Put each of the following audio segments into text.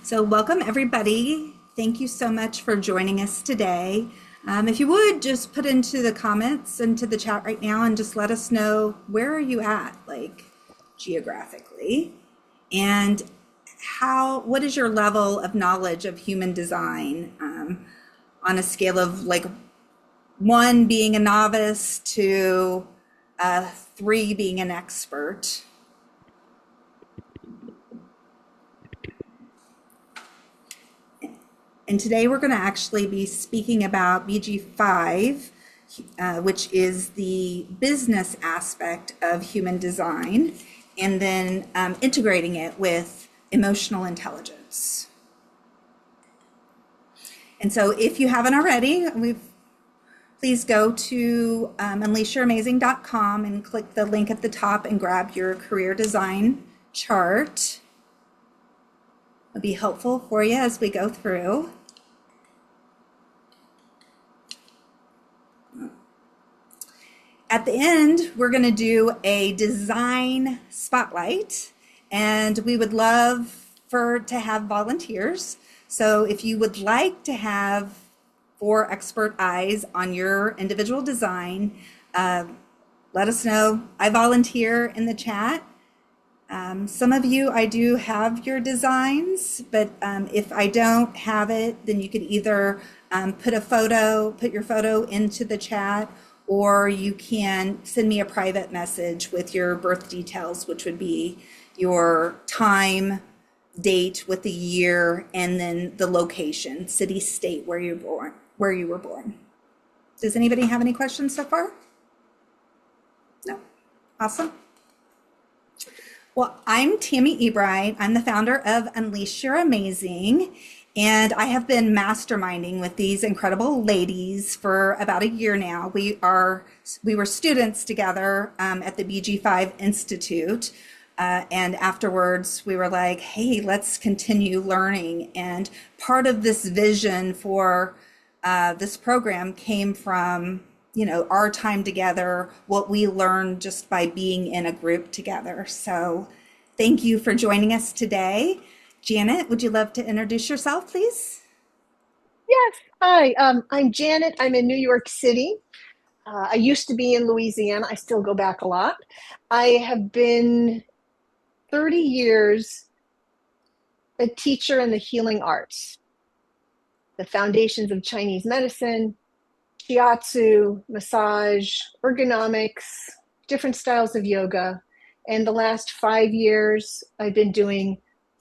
So, welcome everybody. Thank you so much for joining us today. If you would just put into the comments into the chat right now and just let us know where are you at, like geographically, and what is your level of knowledge of human design on a scale of like one being a novice to three being an expert. And today we're going to actually be speaking about BG5, which is the business aspect of human design, and then integrating it with emotional intelligence. And so if you haven't already, please go to unleashyyouramazing.com and click the link at the top and grab your career design chart. It'll be helpful for you as we go through. At the end, we're going to do a design spotlight, and we would love to have volunteers. So if you would like to have 4 expert eyes on your individual design, let us know. I volunteer in the chat. Some of you, I do have your designs, but if I don't have it, then you could either put your photo into the chat, or you can send me a private message with your birth details, which would be your time, date with the year, and then the location, city, state where you were born. Does anybody have any questions so far? No? Awesome. Well, I'm Tammy Ebright. I'm the founder of Unleash Your Amazing, and I have been masterminding with these incredible ladies for about a year now. We were students together at the BG5 Institute, and afterwards we were like, hey, let's continue learning. And part of this vision for this program came from our time together, what we learned just by being in a group together. So thank you for joining us today. Janet, would you love to introduce yourself, please? Yes. Hi, I'm Janet. I'm in New York City. I used to be in Louisiana. I still go back a lot. I have been 30 years a teacher in the healing arts, the foundations of Chinese medicine, shiatsu, massage, ergonomics, different styles of yoga. And the last 5 years, I've been doing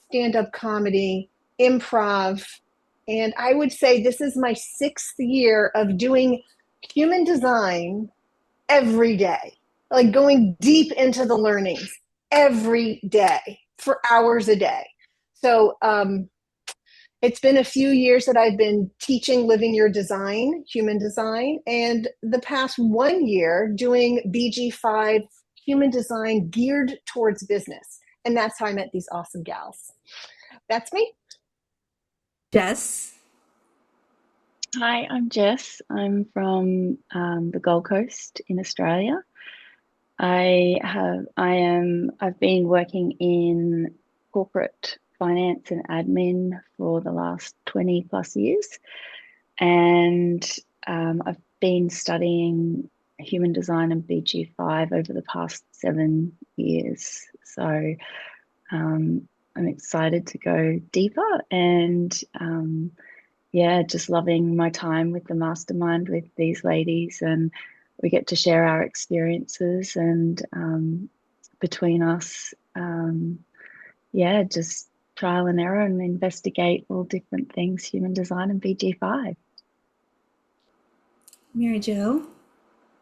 stand-up comedy, improv, and I would say this is my 6th year of doing human design every day, like going deep into the learnings every day for hours a day. So it's been a few years that I've been teaching Living Your Design, human design, and the past 1 year doing BG5 human design geared towards business. And that's how I met these awesome gals. That's me. Jess. Hi, I'm Jess. I'm from the Gold Coast in Australia. I've been working in corporate finance and admin for the last 20 plus years, and I've been studying human design and BG5 over the past 7 years. So I'm excited to go deeper, and just loving my time with the mastermind with these ladies, and we get to share our experiences, and between us, just trial and error and investigate all different things, human design and BG5. Mary Jo.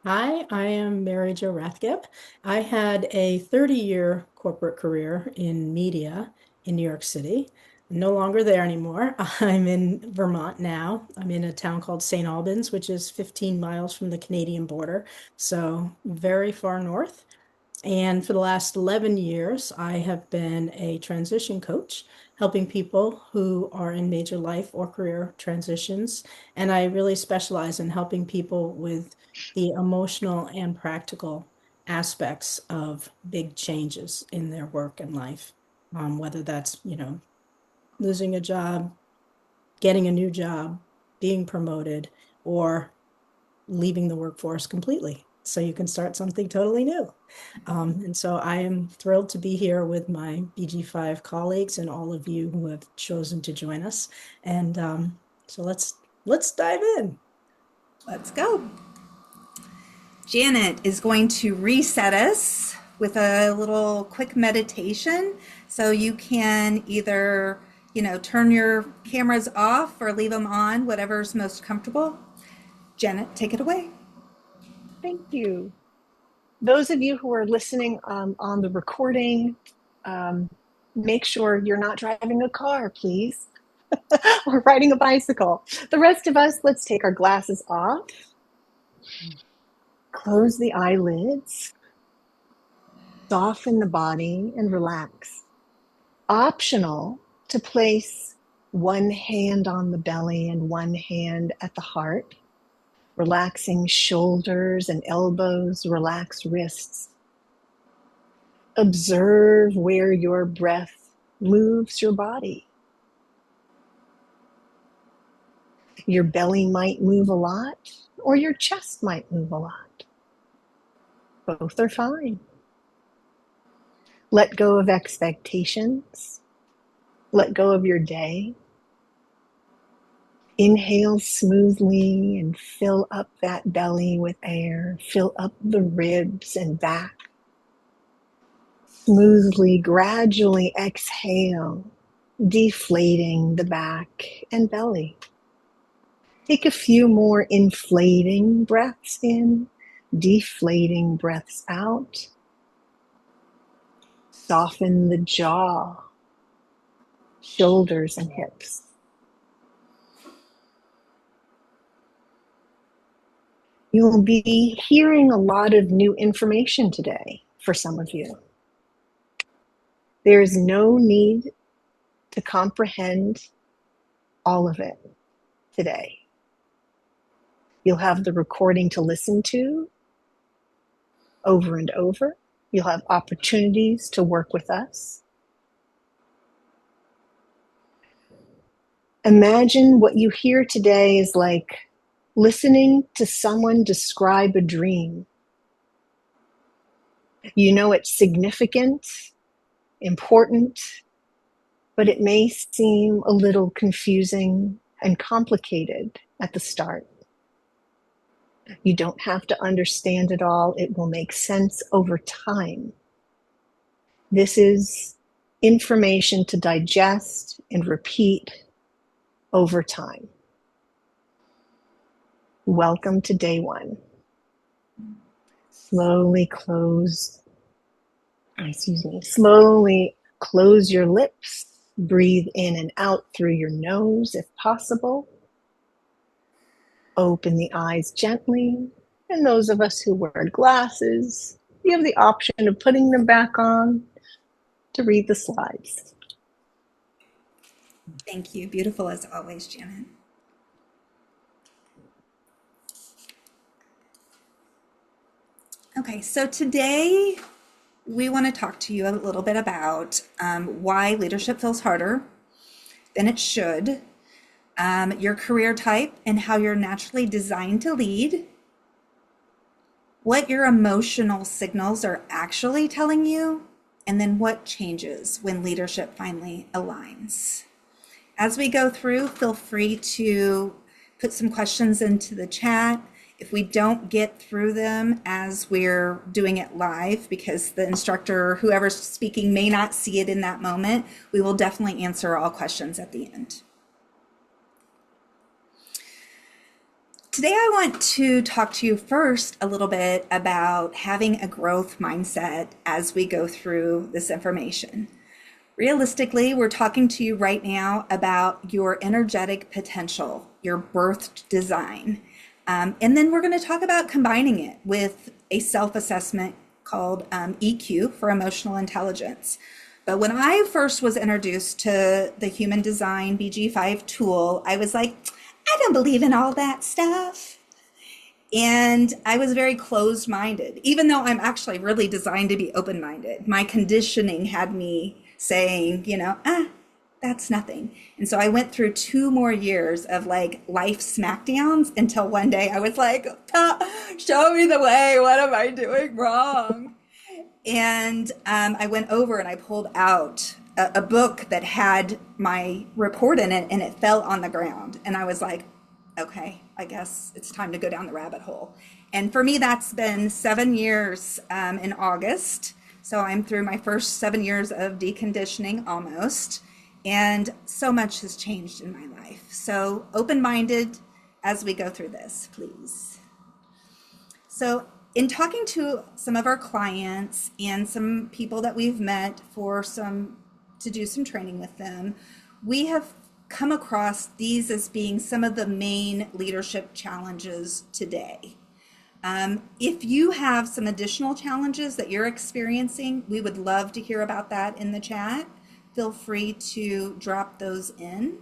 Hi, I am Jo Rathgeb. I had a 30-year corporate career in media in New York City. I'm no longer there anymore. I'm in Vermont now. I'm in a town called St. Albans, which is 15 miles from the Canadian border, so very far north. And for the last 11 years, I have been a transition coach, helping people who are in major life or career transitions. And I really specialize in helping people with the emotional and practical aspects of big changes in their work and life, whether that's, losing a job, getting a new job, being promoted, or leaving the workforce completely. So you can start something totally new. And so I am thrilled to be here with my BG5 colleagues and all of you who have chosen to join us. And so let's dive in. Let's go. Janet is going to reset us with a little quick meditation. So you can either, turn your cameras off or leave them on, whatever's most comfortable. Janet, take it away. Thank you. Those of you who are listening on the recording, make sure you're not driving a car, please, or riding a bicycle. The rest of us, let's take our glasses off, close the eyelids, soften the body, and relax. Optional to place one hand on the belly and one hand at the heart. Relaxing shoulders and elbows, relax wrists. Observe where your breath moves your body. Your belly might move a lot, or your chest might move a lot. Both are fine. Let go of expectations. Let go of your day. Inhale smoothly and fill up that belly with air. Fill up the ribs and back. Smoothly, gradually exhale, deflating the back and belly. Take a few more inflating breaths in, deflating breaths out. Soften the jaw, shoulders, and hips. You'll be hearing a lot of new information today for some of you. There is no need to comprehend all of it today. You'll have the recording to listen to over and over. You'll have opportunities to work with us. Imagine what you hear today is like listening to someone describe a dream. You know it's significant, important, but it may seem a little confusing and complicated at the start. You don't have to understand it all. It will make sense over time. This is information to digest and repeat over time. Welcome to day one. Slowly close your lips. Breathe in and out through your nose if possible. Open the eyes gently. And those of us who wear glasses, you have the option of putting them back on to read the slides. Thank you. Beautiful as always, Janet. Okay, so today we want to talk to you a little bit about why leadership feels harder than it should, your career type and how you're naturally designed to lead, what your emotional signals are actually telling you, and then what changes when leadership finally aligns. As we go through, feel free to put some questions into the chat. If we don't get through them as we're doing it live, because the instructor, whoever's speaking, may not see it in that moment, we will definitely answer all questions at the end. Today, I want to talk to you first a little bit about having a growth mindset as we go through this information. Realistically, we're talking to you right now about your energetic potential, your birthed design. And then we're going to talk about combining it with a self-assessment called EQ for emotional intelligence. But when I first was introduced to the Human Design BG5 tool, I was like, I don't believe in all that stuff. And I was very closed-minded, even though I'm actually really designed to be open-minded. My conditioning had me saying, That's nothing. And so I went through 2 more years of like life smackdowns until one day I was like, show me the way. What am I doing wrong? And I went over and I pulled out a book that had my report in it, and it fell on the ground. And I was like, okay, I guess it's time to go down the rabbit hole. And for me, that's been 7 years in August. So I'm through my first 7 years of deconditioning almost. And so much has changed in my life. So open-minded as we go through this, please. So in talking to some of our clients and some people that we've met to do some training with them, we have come across these as being some of the main leadership challenges today. If you have some additional challenges that you're experiencing, we would love to hear about that in the chat. Feel free to drop those in.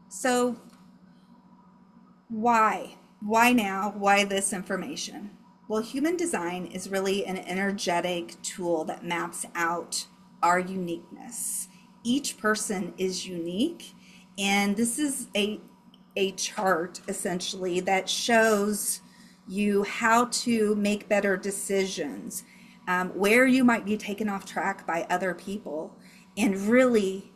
So why? Why now? Why this information? Well, human design is really an energetic tool that maps out our uniqueness. Each person is unique, and this is a chart essentially that shows you how to make better decisions, where you might be taken off track by other people, and really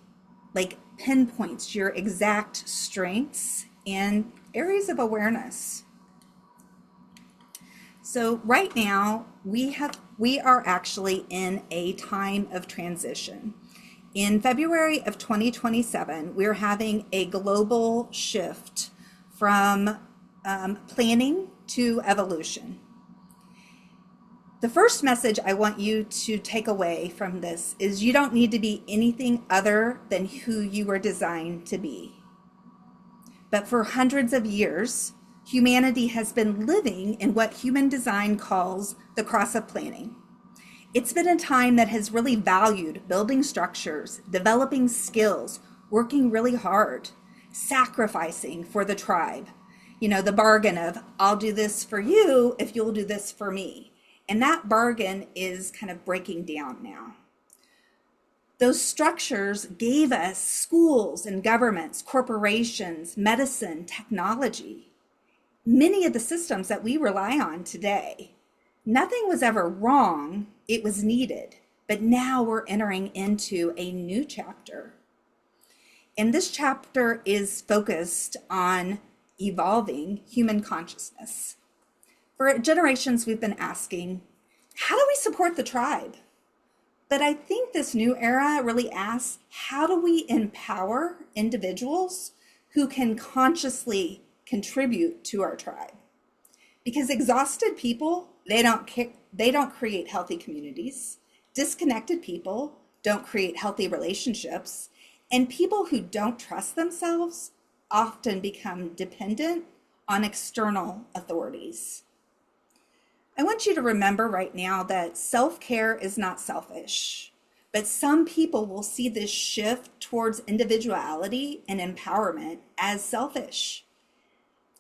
like pinpoints your exact strengths and areas of awareness. So right now we are actually in a time of transition. In February of 2027, we're having a global shift from planning to evolution. The first message I want you to take away from this is you don't need to be anything other than who you were designed to be. But for hundreds of years, humanity has been living in what human design calls the cross of planning. It's been a time that has really valued building structures, developing skills, working really hard, sacrificing for the tribe. You know, the bargain of, I'll do this for you if you'll do this for me. And that bargain is kind of breaking down now. Those structures gave us schools and governments, corporations, medicine, technology, many of the systems that we rely on today. Nothing was ever wrong, it was needed. But now we're entering into a new chapter. And this chapter is focused on evolving human consciousness. For generations, we've been asking, how do we support the tribe? But I think this new era really asks, how do we empower individuals who can consciously contribute to our tribe? Because exhausted people, they don't create healthy communities. Disconnected people don't create healthy relationships. And people who don't trust themselves often become dependent on external authorities. I want you to remember right now that self-care is not selfish, but some people will see this shift towards individuality and empowerment as selfish.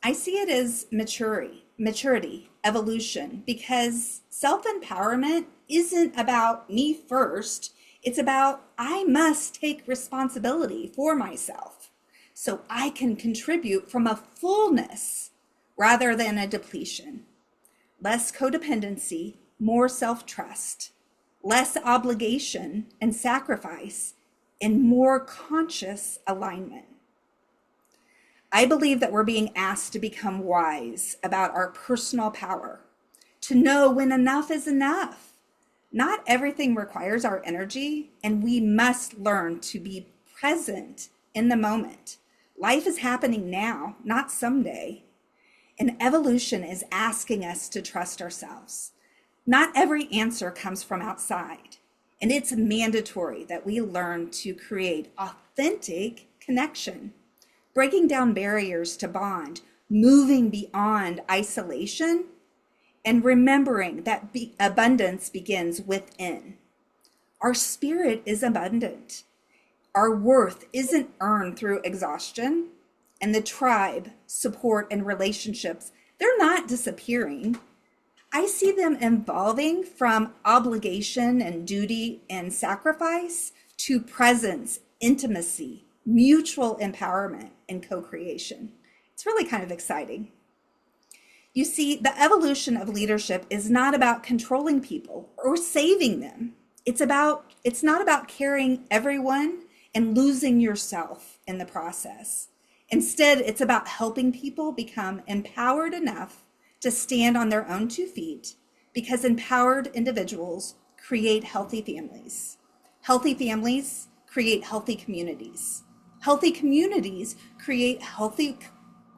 I see it as maturity, evolution, because self-empowerment isn't about me first. It's about I must take responsibility for myself so I can contribute from a fullness rather than a depletion. Less codependency, more self-trust, less obligation and sacrifice, and more conscious alignment. I believe that we're being asked to become wise about our personal power, to know when enough is enough. Not everything requires our energy, and we must learn to be present in the moment. Life is happening now, not someday. And evolution is asking us to trust ourselves. Not every answer comes from outside, and it's mandatory that we learn to create authentic connection, breaking down barriers to bond, moving beyond isolation, and remembering that abundance begins within. Our spirit is abundant. Our worth isn't earned through exhaustion. And the tribe, support, and relationships, they're not disappearing. I see them evolving from obligation and duty and sacrifice to presence, intimacy, mutual empowerment, and co-creation. It's really kind of exciting. You see, the evolution of leadership is not about controlling people or saving them. It's not about carrying everyone and losing yourself in the process. Instead, it's about helping people become empowered enough to stand on their own 2 feet, because empowered individuals create healthy families. Healthy families create healthy communities. Healthy communities create healthy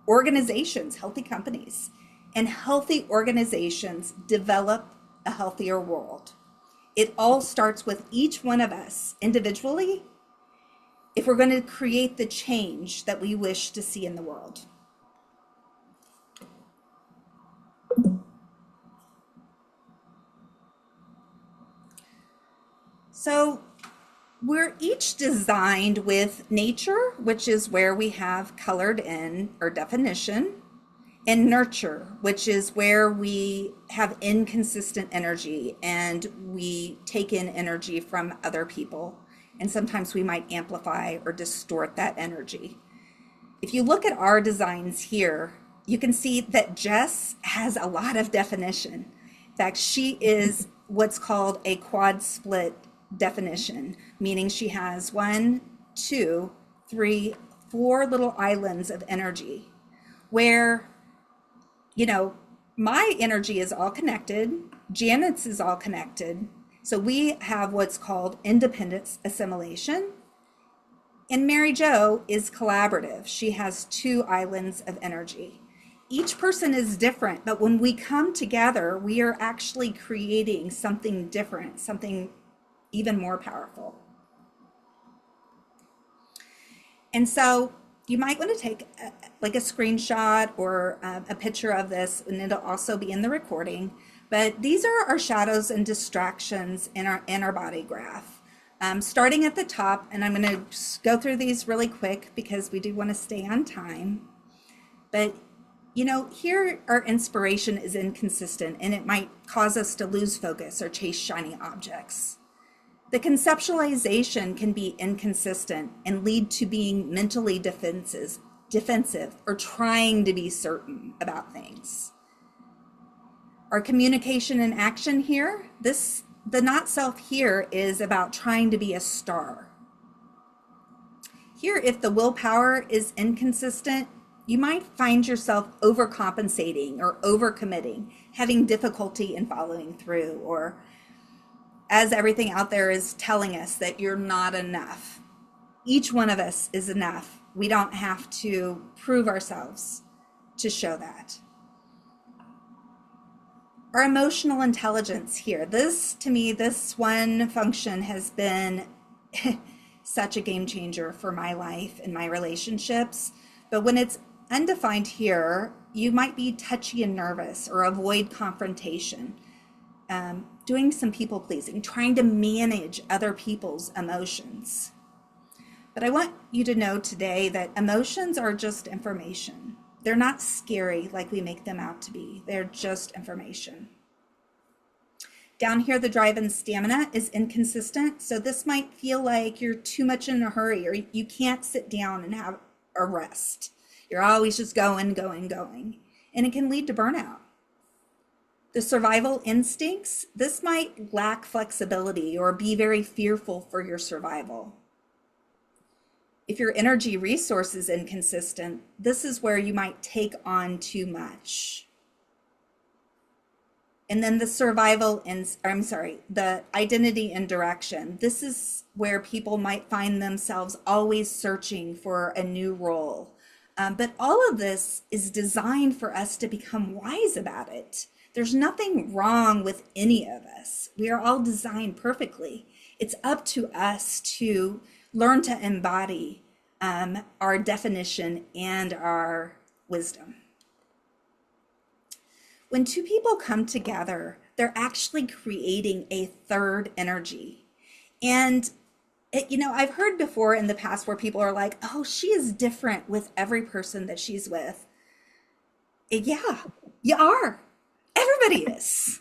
organizations, healthy companies, and healthy organizations develop a healthier world. It all starts with each one of us individually if we're going to create the change that we wish to see in the world. So we're each designed with nature, which is where we have colored in or definition, and nurture, which is where we have inconsistent energy and we take in energy from other people. And sometimes we might amplify or distort that energy. If you look at our designs here, you can see that Jess has a lot of definition. In fact, she is what's called a quad split definition, meaning she has 1, 2, 3, 4 little islands of energy where, my energy is all connected, Janet's is all connected. So we have what's called independence assimilation. And Mary Jo is collaborative. She has 2 islands of energy. Each person is different, but when we come together, we are actually creating something different, something even more powerful. And so you might want to take a screenshot or a picture of this, and it'll also be in the recording. But these are our shadows and distractions in our body graph. Starting at the top, and I'm going to go through these really quick because we do want to stay on time. But here our inspiration is inconsistent, and it might cause us to lose focus or chase shiny objects. The conceptualization can be inconsistent and lead to being mentally defensive or trying to be certain about things. Our communication and action here, the not self here is about trying to be a star. Here, if the willpower is inconsistent, you might find yourself overcompensating or overcommitting, having difficulty in following through, or as everything out there is telling us that you're not enough. Each one of us is enough. We don't have to prove ourselves to show that. Our emotional intelligence here. To me, this one function has been such a game changer for my life and my relationships. But when it's undefined here, you might be touchy and nervous or avoid confrontation. Doing some people pleasing, trying to manage other people's emotions. But I want you to know today that emotions are just information. They're not scary like we make them out to be. They're just information. Down here, the drive and stamina is inconsistent. So this might feel like you're too much in a hurry, or you can't sit down and have a rest. You're always just going. And it can lead to burnout. The survival instincts, this might lack flexibility or be very fearful for your survival. If your energy resource is inconsistent, this is where you might take on too much. And then the the identity and direction. This is where people might find themselves always searching for a new role. But all of this is designed for us to become wise about it. There's nothing wrong with any of us. We are all designed perfectly. It's up to us to learn to embody our definition and our wisdom. When 2 people come together, they're actually creating a third energy. And I've heard before in the past where people are like, oh, she is different with every person that she's with. Yeah, you are. Everybody is.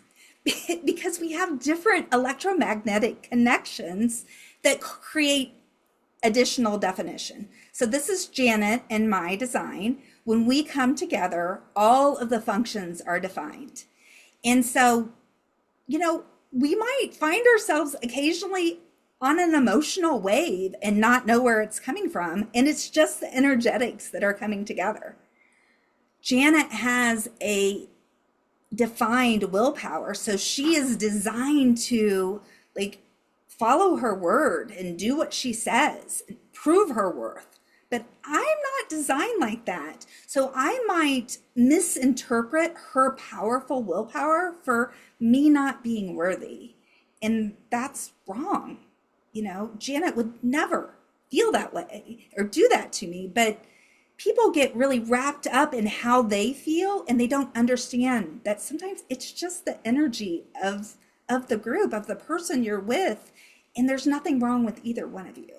Because we have different electromagnetic connections that create additional definition. So this is Janet and my design. When we come together, all of the functions are defined. And so, we might find ourselves occasionally on an emotional wave and not know where it's coming from. And it's just the energetics that are coming together. Janet has a defined willpower. So she is designed to follow her word and do what she says, and prove her worth. But I'm not designed like that. So I might misinterpret her powerful willpower for me not being worthy. And that's wrong. Janet would never feel that way or do that to me. But people get really wrapped up in how they feel, and they don't understand that sometimes it's just the energy of the group, of the person you're with, and there's nothing wrong with either one of you.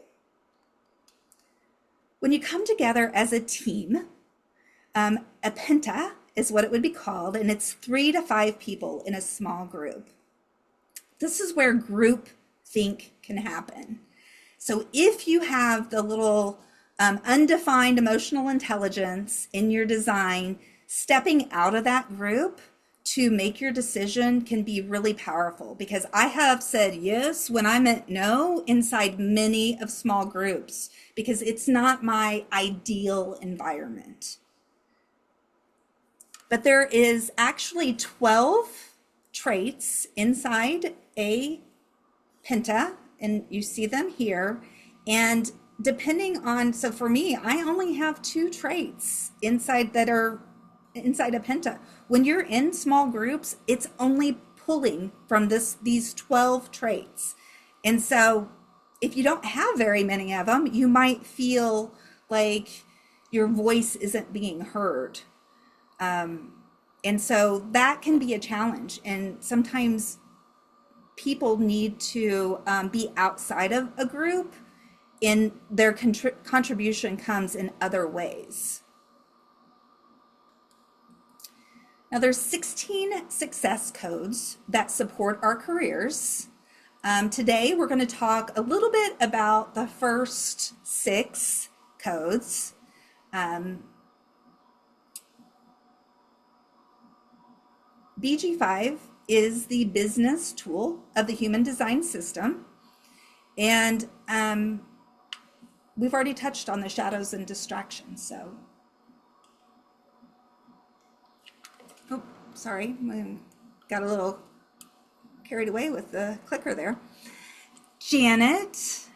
When you come together as a team, a penta is what it would be called, and it's 3 to 5 people in a small group. This is where group think can happen. So if you have the little undefined emotional intelligence in your design, stepping out of that group to make your decision can be really powerful, because I have said yes when I meant no inside many of small groups, because it's not my ideal environment. But there is actually 12 traits inside a penta, and you see them here. And depending on, so for me, I only have 2 traits inside that are inside a penta. When you're in small groups, it's only pulling from these 12 traits. And so if you don't have very many of them, you might feel like your voice isn't being heard. And so that can be a challenge. And sometimes people need to be outside of a group, and their contribution comes in other ways. Now there's 16 success codes that support our careers. Today we're going to talk a little bit about the first 6 codes. BG5 is the business tool of the human design system. And we've already touched on the shadows and distractions. So, oh, sorry, I got a little carried away with the clicker there. Janet.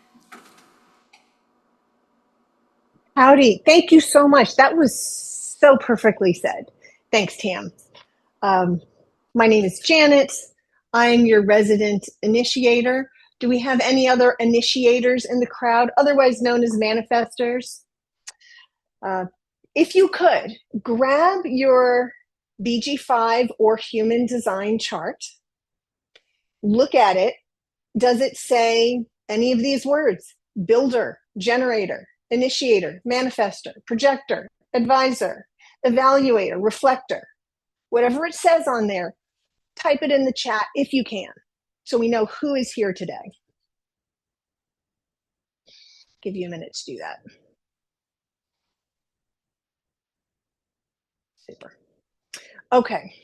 Howdy. Thank you so much. That was so perfectly said. Thanks, Tam. My name is Janet. I'm your resident initiator. Do we have any other initiators in the crowd, otherwise known as manifestors? If you could, grab your BG5 or human design chart, look at it. Does it say any of these words? Builder, generator, initiator, manifestor, projector, advisor, evaluator, reflector. Whatever it says on there, type it in the chat if you can, so we know who is here today. Give you a minute to do that. Super. Okay.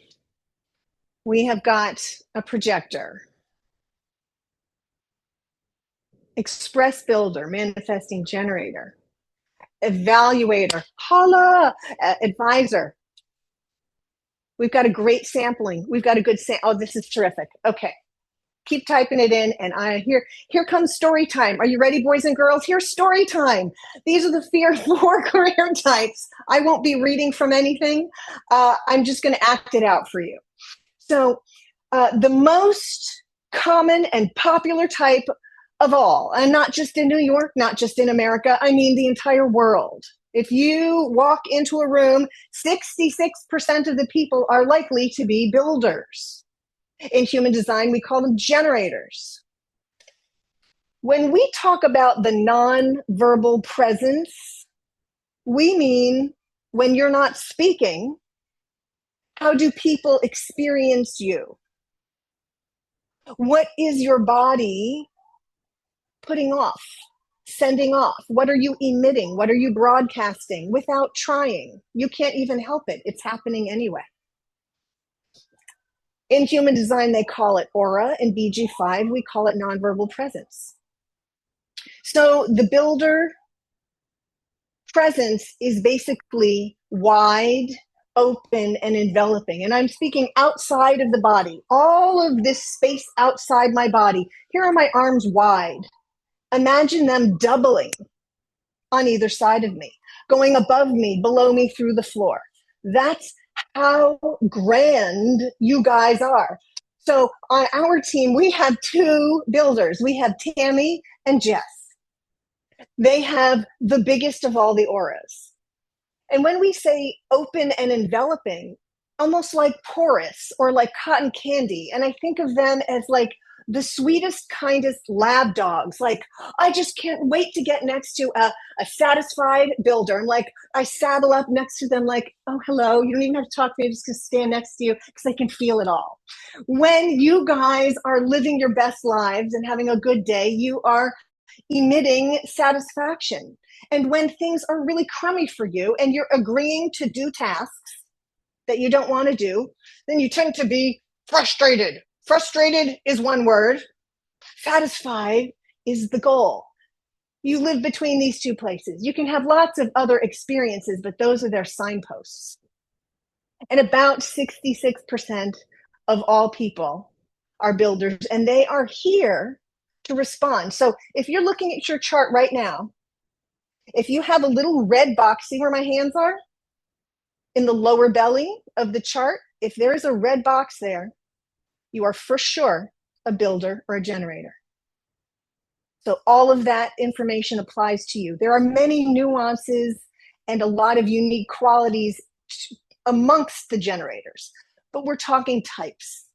We have got a projector, express builder, manifesting generator, evaluator, holla, advisor. We've got a great sampling. We've got a good oh, this is terrific. Okay. Keep typing it in, and here comes story time. Are you ready, boys and girls? Here's story time. These are the 4 career types. I won't be reading from anything. I'm just going to act it out for you. So the most common and popular type of all, and not just in New York, not just in America, I mean the entire world. If you walk into a room, 66% of the people are likely to be builders. In human design, we call them generators. When we talk about the non-verbal presence, we mean when you're not speaking, How do people experience you? What is your body putting off, sending off? What are you emitting? What are you broadcasting without trying? You can't even help it. It's happening anyway. In human design, they call it aura. In BG5, we call it nonverbal presence. So the builder presence is basically wide, open, and enveloping. And I'm speaking outside of the body. All of this space outside my body. Here are my arms wide. Imagine them doubling on either side of me, going above me, below me, through the floor. That's how grand you guys are. So on our team, we have two builders. We have Tammy and Jess. They have the biggest of all the auras. And when we say open and enveloping, almost like porous or like cotton candy, and I think of them as like the sweetest, kindest lab dogs. Like, I just can't wait to get next to a satisfied builder. I'm like, I saddle up next to them like, oh, hello. You don't even have to talk to me. I'm just going to stand next to you because I can feel it all. When you guys are living your best lives and having a good day, you are emitting satisfaction. And when things are really crummy for you and you're agreeing to do tasks that you don't want to do, then you tend to be frustrated. Frustrated is one word. Satisfied is the goal. You live between these two places. You can have lots of other experiences, but those are their signposts. And about 66% of all people are builders, and they are here to respond. So if you're looking at your chart right now, if you have a little red box, see where my hands are? In the lower belly of the chart, if there is a red box there, you are for sure a builder or a generator. So all of that information applies to you. There are many nuances and a lot of unique qualities amongst the generators, but we're talking types.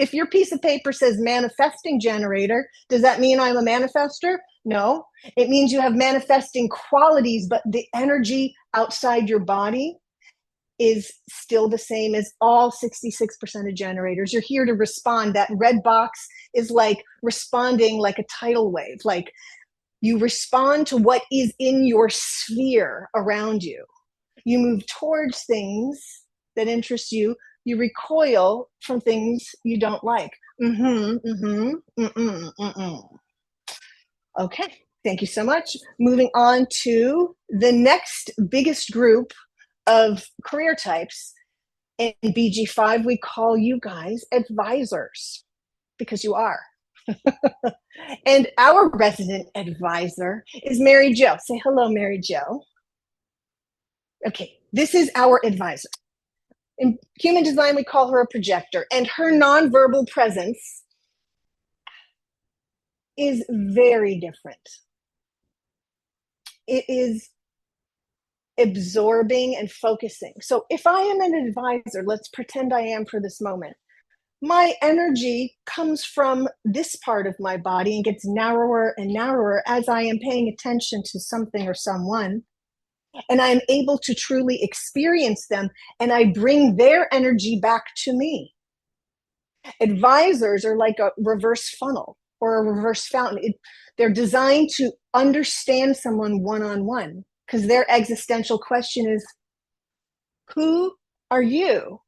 If your piece of paper says manifesting generator, does that mean I'm a manifester? No, it means you have manifesting qualities, but the energy outside your body is still the same as all 66% of generators. You're here to respond. That red box is like responding like a tidal wave. Like you respond to what is in your sphere around you. You move towards things that interest you. You recoil from things you don't like. Okay, thank you so much. Moving on to the next biggest group of career types. In BG5, we call you guys advisors because you are. And our resident advisor is Mary Jo. Say hello, Mary Jo. Okay, this is our advisor. In human design, we call her a projector, and her nonverbal presence is very different. It is absorbing and focusing. So if I am an advisor, let's pretend I am for this moment, my energy comes from this part of my body and gets narrower and narrower as I am paying attention to something or someone, and I'm able to truly experience them, and I bring their energy back to me. Advisors are like a reverse funnel or a reverse fountain. They're designed to understand someone one-on-one, because their existential question is, who are you?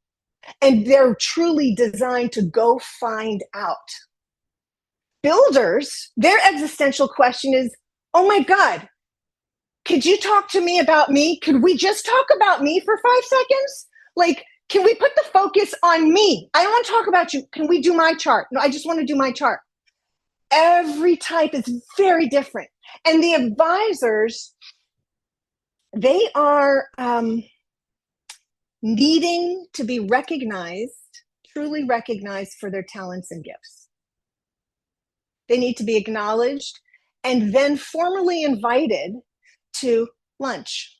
And they're truly designed to go find out. Builders, their existential question is, oh my God, could you talk to me about me? Could we just talk about me for 5 seconds? Like, can we put the focus on me? I don't want to talk about you. Can we do my chart? No, I just want to do my chart. Every type is very different. And the advisors, they are needing to be recognized, truly recognized for their talents and gifts. They need to be acknowledged and then formally invited to lunch.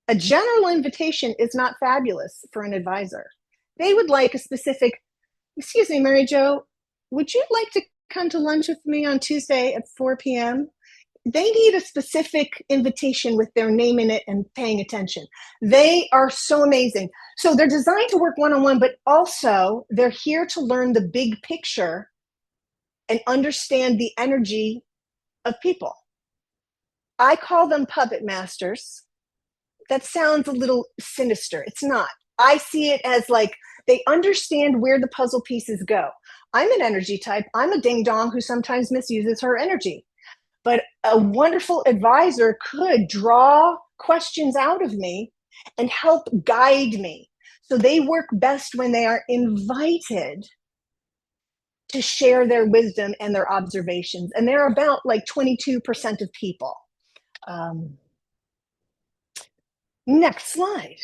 A general invitation is not fabulous for an advisor. They would like a specific, excuse me, Mary Jo, would you like to come to lunch with me on Tuesday at 4 p.m.? they need a specific invitation with their name in it and paying attention. They are so amazing. So they're designed to work one-on-one, but also they're here to learn the big picture and understand the energy of people. I call them puppet masters. That sounds a little sinister. It's not. I see it as like they understand where the puzzle pieces go. I'm an energy type. I'm a ding dong who sometimes misuses her energy. But a wonderful advisor could draw questions out of me and help guide me. So they work best when they are invited to share their wisdom and their observations. And they're about like 22% of people. Next slide.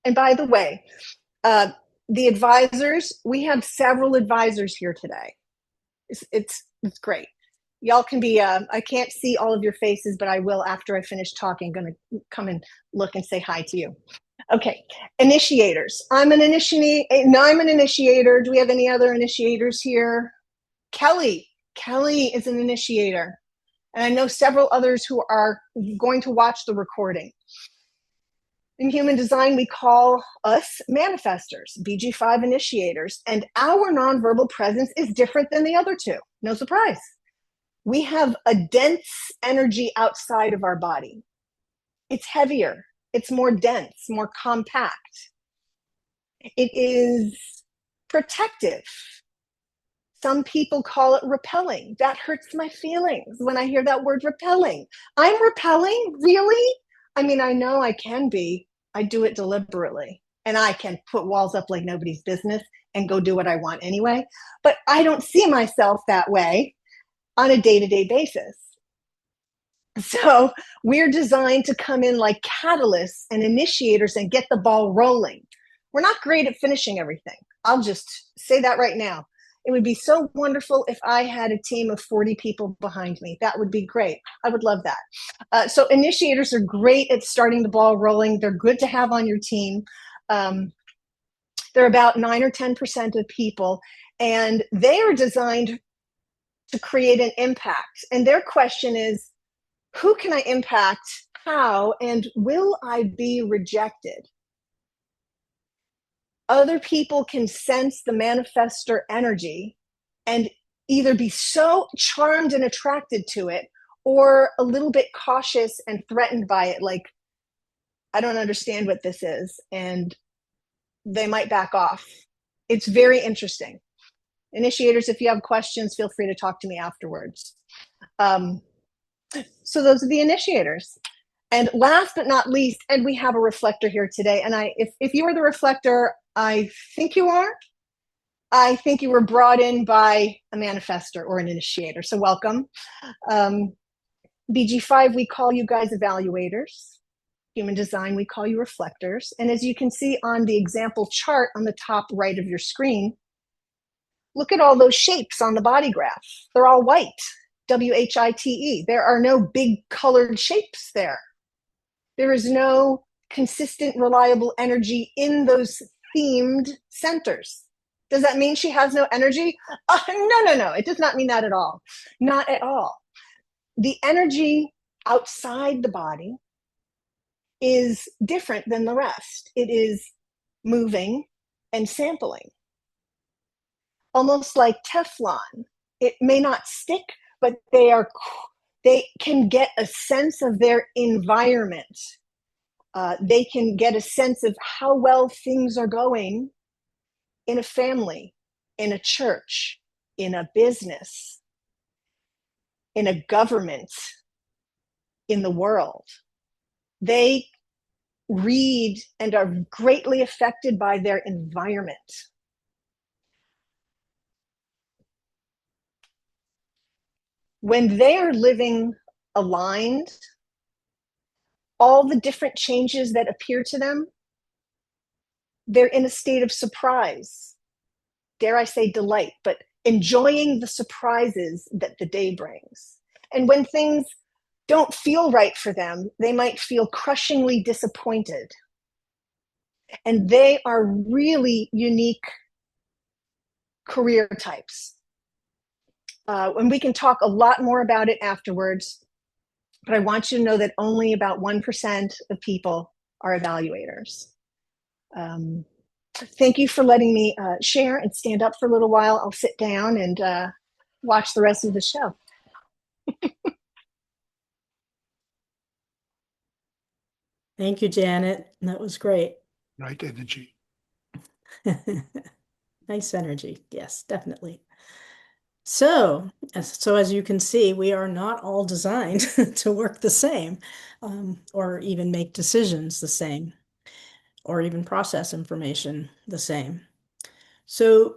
And by the way, the advisors, we have several advisors here today. It's great. Y'all can be, I can't see all of your faces, but I will after I finish talking. I'm going to come and look and say hi to you. Okay, initiators. I'm an initiator. Do we have any other initiators here? Kelly is an initiator. And I know several others who are going to watch the recording. In human design, we call us manifestors, BG5 initiators, and our nonverbal presence is different than the other two. No surprise. We have a dense energy outside of our body. It's heavier. It's more dense, more compact. It is protective. Some people call it repelling. That hurts my feelings when I hear that word repelling. I'm repelling? Really? I mean, I know I can be. I do it deliberately. And I can put walls up like nobody's business and go do what I want anyway. But I don't see myself that way on a day-to-day basis. So we're designed to come in like catalysts and initiators and get the ball rolling. We're not great at finishing everything. I'll just say that right now. It would be so wonderful if I had a team of 40 people behind me. That would be great. I would love that. So initiators are great at starting the ball rolling. They're good to have on your team. They're about 9 or 10% of people, and they are designed to create an impact. And their question is, who can I impact? How? And will I be rejected? Other people can sense the manifestor energy and either be so charmed and attracted to it or a little bit cautious and threatened by it, like, I don't understand what this is, and they might back off. It's very interesting. Initiators, if you have questions, feel free to talk to me afterwards. So those are the initiators. And last but not least, and we have a reflector here today, and if you are the reflector, I think you are. I think you were brought in by a manifestor or an initiator, so welcome. BG5, we call you guys evaluators. Human design, we call you reflectors. And as you can see on the example chart on the top right of your screen, look at all those shapes on the body graph. They're all white, WHITE. There are no big colored shapes there. There is no consistent, reliable energy in those themed centers. Does that mean she has no energy? No. It does not mean that at all. Not at all. The energy outside the body is different than the rest. It is moving and sampling. Almost like Teflon. It may not stick, but they can get a sense of their environment. They can get a sense of how well things are going in a family, in a church, in a business, in a government, in the world. They read and are greatly affected by their environment. When they are living aligned, all the different changes that appear to them, they're in a state of surprise, dare I say delight, but enjoying the surprises that the day brings. And when things don't feel right for them, they might feel crushingly disappointed. And they are really unique career types. And we can talk a lot more about it afterwards, but I want you to know that only about 1% of people are evaluators. Thank you for letting me share and stand up for a little while. I'll sit down and watch the rest of the show. Thank you, Janet. That was great. Right energy. Nice energy. Yes, definitely. So as you can see, we are not all designed to work the same, or even make decisions the same, or even process information the same. So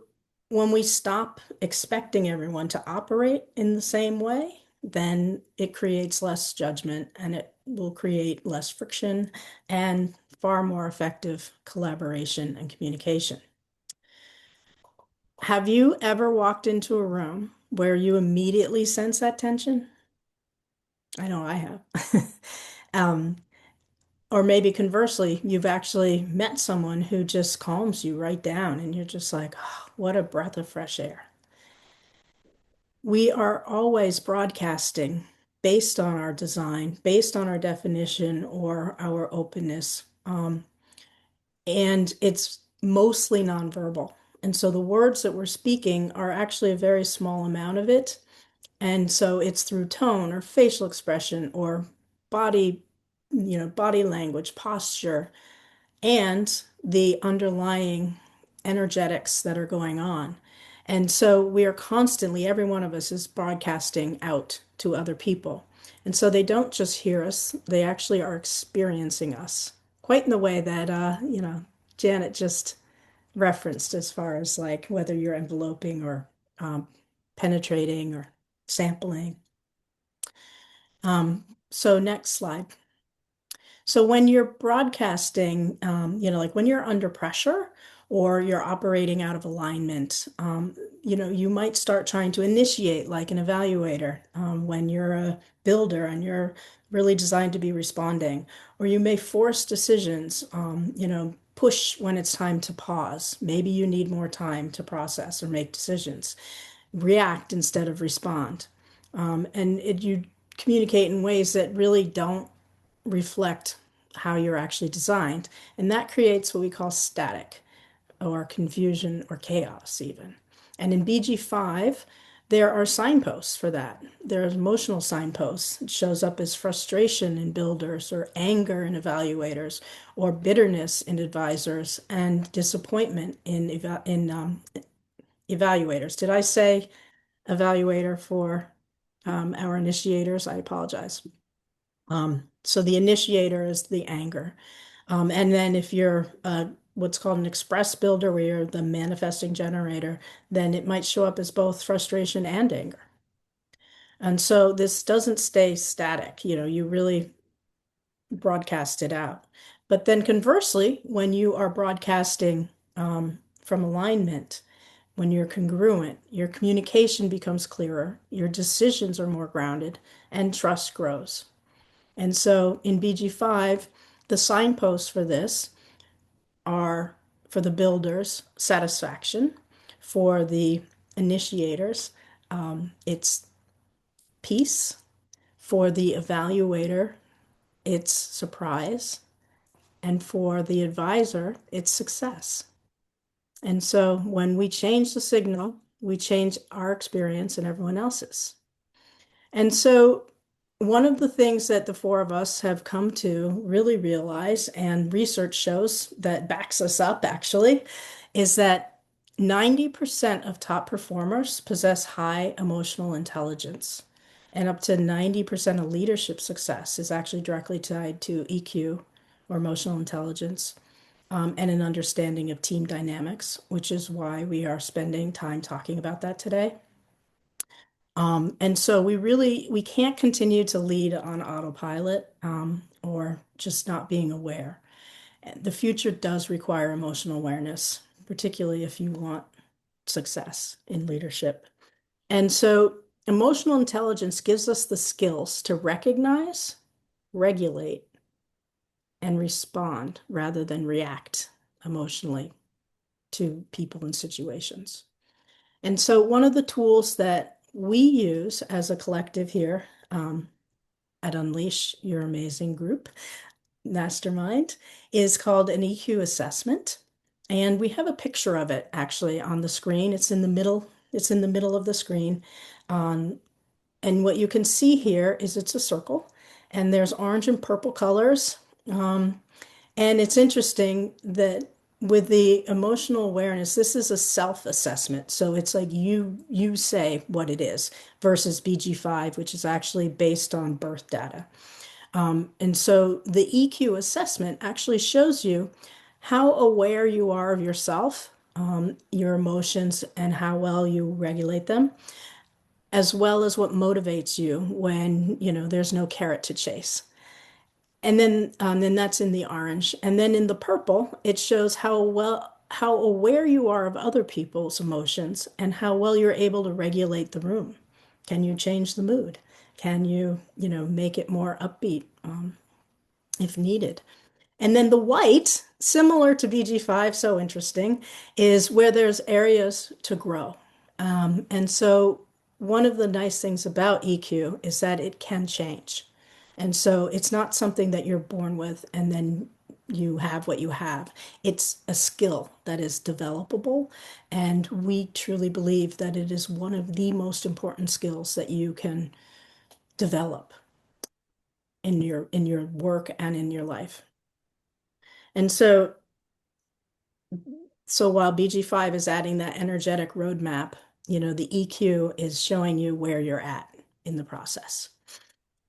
when we stop expecting everyone to operate in the same way, then it creates less judgment and it will create less friction and far more effective collaboration and communication. Have you ever walked into a room where you immediately sense that tension? I know I have. Or maybe conversely, you've actually met someone who just calms you right down and you're just like, oh, what a breath of fresh air. We are always broadcasting based on our design, based on our definition or our openness. And it's mostly nonverbal. And so the words that we're speaking are actually a very small amount of it. And so it's through tone or facial expression or body, body language, posture, and the underlying energetics that are going on. And so we are constantly, every one of us is broadcasting out to other people. And so they don't just hear us, they actually are experiencing us, quite in the way that, Janet just referenced, as far as like whether you're enveloping or penetrating or sampling. So next slide. So when you're broadcasting, like when you're under pressure or you're operating out of alignment, you might start trying to initiate like an evaluator when you're a builder and you're really designed to be responding, or you may force decisions, push when it's time to pause. Maybe you need more time to process or make decisions, react instead of respond. You communicate in ways that really don't reflect how you're actually designed. And that creates what we call static or confusion or chaos even. And in BG5, there are signposts for that. There's emotional signposts. It shows up as frustration in builders or anger in evaluators or bitterness in advisors and disappointment in evaluators. Did I say evaluator for our initiators? I apologize. So the initiator is the anger. And then if you're what's called an express builder, where you're the manifesting generator, then it might show up as both frustration and anger. And so this doesn't stay static. You really broadcast it out. But then conversely, when you are broadcasting from alignment, when you're congruent, your communication becomes clearer, your decisions are more grounded, and trust grows. And so in BG5, the signposts for this are, for the builders, satisfaction. For the initiators, it's peace. For the evaluator, it's surprise. And for the advisor, it's success. And so when we change the signal, we change our experience and everyone else's. And so one of the things that the four of us have come to really realize, and research shows that backs us up actually, is that 90% of top performers possess high emotional intelligence. And up to 90% of leadership success is actually directly tied to EQ, or emotional intelligence, and an understanding of team dynamics, which is why we are spending time talking about that today. And so we can't continue to lead on autopilot or just not being aware. The future does require emotional awareness, particularly if you want success in leadership. And so emotional intelligence gives us the skills to recognize, regulate, and respond rather than react emotionally to people and situations. And so one of the tools that we use as a collective here at Unleash Your Amazing Group, Mastermind, is called an EQ assessment. And we have a picture of it actually on the screen. It's in the middle. It's in the middle of the screen. Um, and what you can see here is it's a circle, and there's orange and purple colors. And it's interesting that with the emotional awareness, this is a self-assessment. So it's like you say what it is versus BG5, which is actually based on birth data. And so the EQ assessment actually shows you how aware you are of yourself, your emotions, and how well you regulate them, as well as what motivates you when, there's no carrot to chase. And then that's in the orange. And then in the purple, it shows how aware you are of other people's emotions and how well you're able to regulate the room. Can you change the mood? Can you, make it more upbeat, if needed? And then the white, similar to BG5, so interesting, is where there's areas to grow. And so one of the nice things about EQ is that it can change. And so it's not something that you're born with and then you have what you have. It's a skill that is developable. And we truly believe that it is one of the most important skills that you can develop in your work and in your life. And so while BG5 is adding that energetic roadmap, the EQ is showing you where you're at in the process.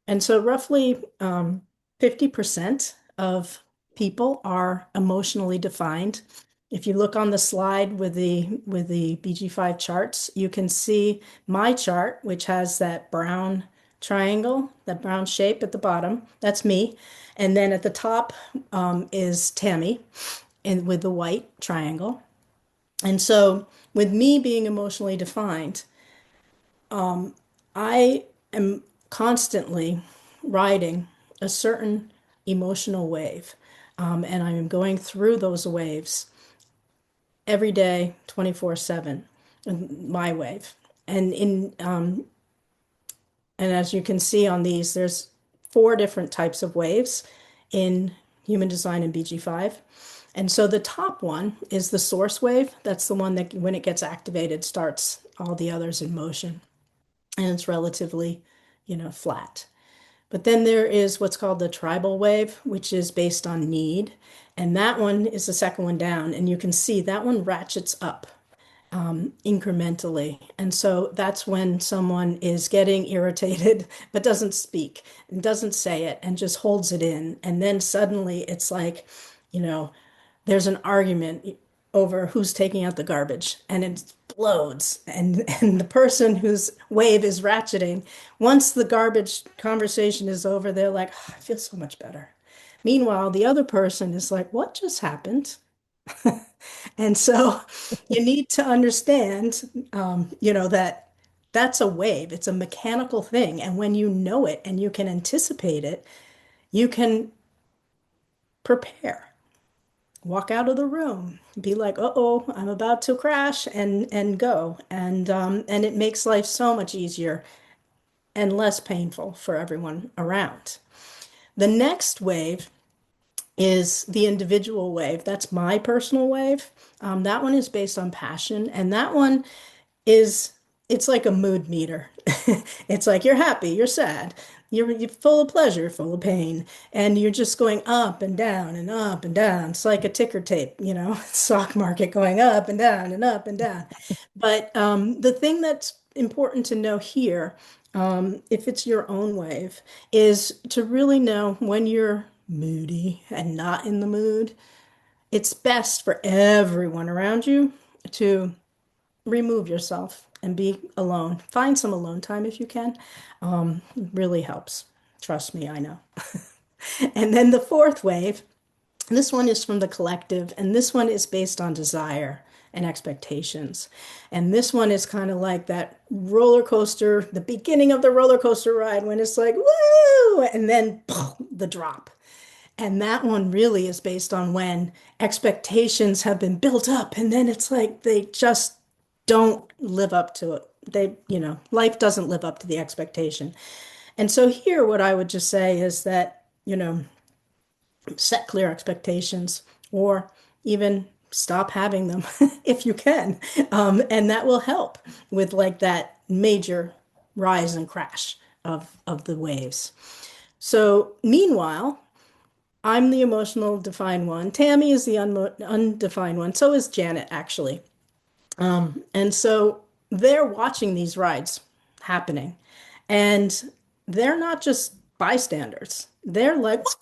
And so roughly 50% of people are emotionally defined. If you look on the slide with the BG5 charts, you can see my chart, which has that brown triangle, that brown shape at the bottom. That's me. And then at the top is Tammy, and with the white triangle. And so with me being emotionally defined, I am constantly riding a certain emotional wave. And I'm going through those waves every day, 24/7, my wave. And as you can see on these, there's 4 different types of waves in human design and BG5. And so the top one is the source wave. That's the one that when it gets activated, starts all the others in motion. And it's relatively, flat. But then there is what's called the tribal wave, which is based on need. And that one is the second one down. And you can see that one ratchets up incrementally. And so that's when someone is getting irritated, but doesn't speak and doesn't say it and just holds it in. And then suddenly it's like, there's an argument over who's taking out the garbage and it explodes. And the person whose wave is ratcheting, once the garbage conversation is over, they're like, "Oh, I feel so much better." Meanwhile, the other person is like, what just happened? And so you need to understand, that that's a wave. It's a mechanical thing. And when you know it and you can anticipate it, you can prepare. Walk out of the room, be like, "Uh-oh, I'm about to crash," and go. And it makes life so much easier and less painful for everyone around. The next wave is the individual wave. That's my personal wave. That one is based on passion, and that one is it's like a mood meter. It's like you're happy, you're sad, you're full of pleasure, full of pain, and you're just going up and down and up and down. It's like a ticker tape, stock market going up and down and up and down. But the thing that's important to know here, if it's your own wave, is to really know when you're moody and not in the mood. It's best for everyone around you to remove yourself and be alone. Find some alone time if you can. Really helps. Trust me, I know. And then the fourth wave, this one is from the collective, and this one is based on desire and expectations. And this one is kind of like that roller coaster, the beginning of the roller coaster ride when it's like, woo, and then the drop. And that one really is based on when expectations have been built up, and then it's like they just don't live up to it life doesn't live up to the expectation. And so here, what I would just say is that, set clear expectations or even stop having them if you can. And that will help with like that major rise and crash of the waves. So meanwhile, I'm the emotional defined one. Tammy is the undefined one. So is Janet, actually. And so they're watching these rides happening. And they're not just bystanders. They're like, "What?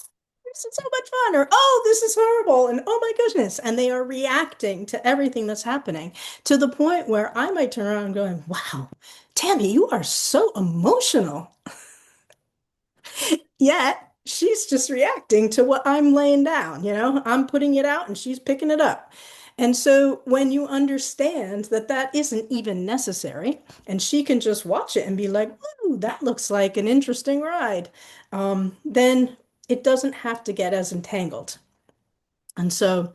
This is so much fun," or "Oh, this is horrible," and "Oh my goodness." And they are reacting to everything that's happening to the point where I might turn around and going, "Wow, Tammy, you are so emotional." Yet she's just reacting to what I'm laying down, I'm putting it out and she's picking it up. And so when you understand that that isn't even necessary, and she can just watch it and be like, "Ooh, that looks like an interesting ride," then it doesn't have to get as entangled. And so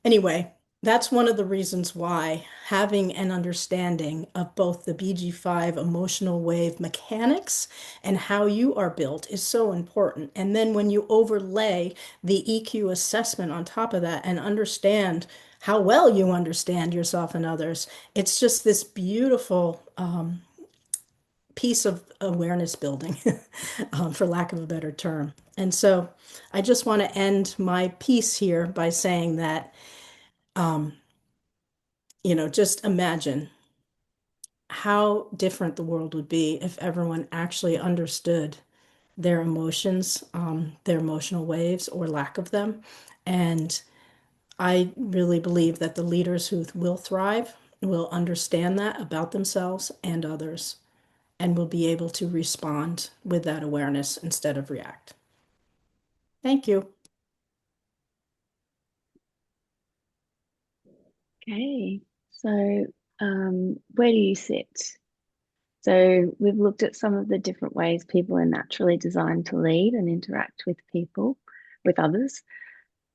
anyway, that's one of the reasons why having an understanding of both the BG5 emotional wave mechanics and how you are built is so important. And then when you overlay the EQ assessment on top of that and understand how well you understand yourself and others, it's just this beautiful piece of awareness building, for lack of a better term. And so I just want to end my piece here by saying that just imagine how different the world would be if everyone actually understood their emotions, their emotional waves or lack of them. And I really believe that the leaders who will thrive will understand that about themselves and others and will be able to respond with that awareness instead of react. Thank you. Okay, so where do you sit? So we've looked at some of the different ways people are naturally designed to lead and interact with people, with others.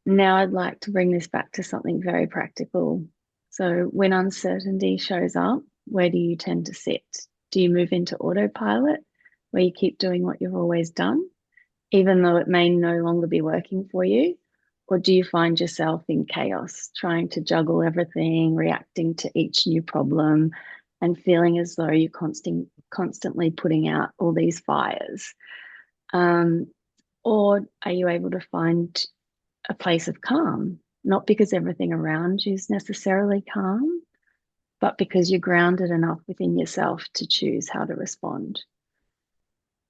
Now I'd like to bring this back to something very practical. So when uncertainty shows up, where do you tend to sit? Do you move into autopilot, where you keep doing what you've always done, even though it may no longer be working for you? Or do you find yourself in chaos, trying to juggle everything, reacting to each new problem, and feeling as though you're constantly putting out all these fires? Or are you able to find a place of calm, not because everything around you is necessarily calm, but because you're grounded enough within yourself to choose how to respond?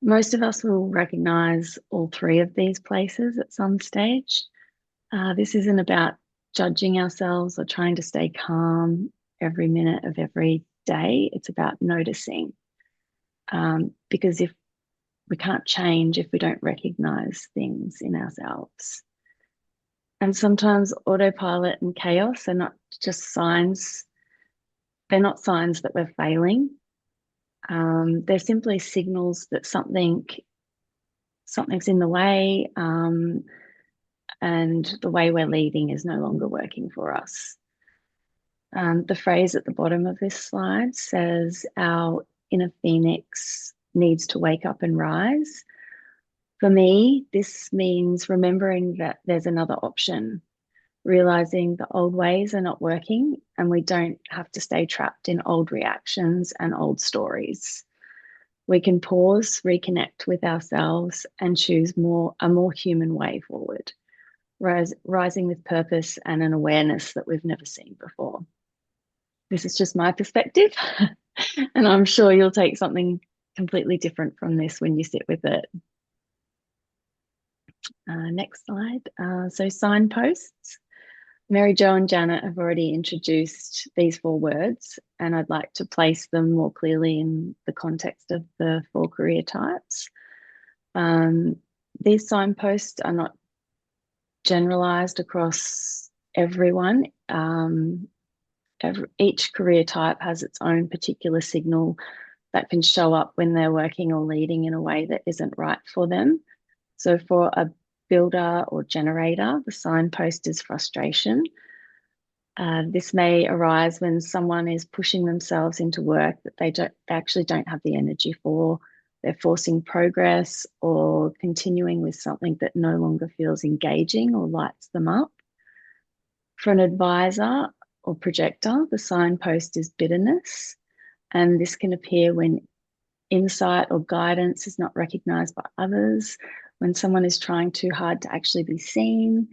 Most of us will recognize all three of these places at some stage. This isn't about judging ourselves or trying to stay calm every minute of every day. It's about noticing. Because if we can't change if we don't recognize things in ourselves. And sometimes autopilot and chaos are not just signs. They're not signs that we're failing. They're simply signals that something's in the way, and the way we're leading is no longer working for us. The phrase at the bottom of this slide says, "Our inner phoenix needs to wake up and rise." For me, this means remembering that there's another option, realizing the old ways are not working and we don't have to stay trapped in old reactions and old stories. We can pause, reconnect with ourselves, and choose a more human way forward, rising with purpose and an awareness that we've never seen before. This is just my perspective, and I'm sure you'll take something completely different from this when you sit with it. Next slide. So signposts. Mary Jo and Janet have already introduced these 4 words, and I'd like to place them more clearly in the context of the 4 career types. These signposts are not generalized across everyone. Each career type has its own particular signal that can show up when they're working or leading in a way that isn't right for them. So for a builder or generator, the signpost is frustration. This may arise when someone is pushing themselves into work that they actually don't have the energy for. They're forcing progress or continuing with something that no longer feels engaging or lights them up. For an advisor or projector, the signpost is bitterness, and this can appear when insight or guidance is not recognized by others, when someone is trying too hard to actually be seen,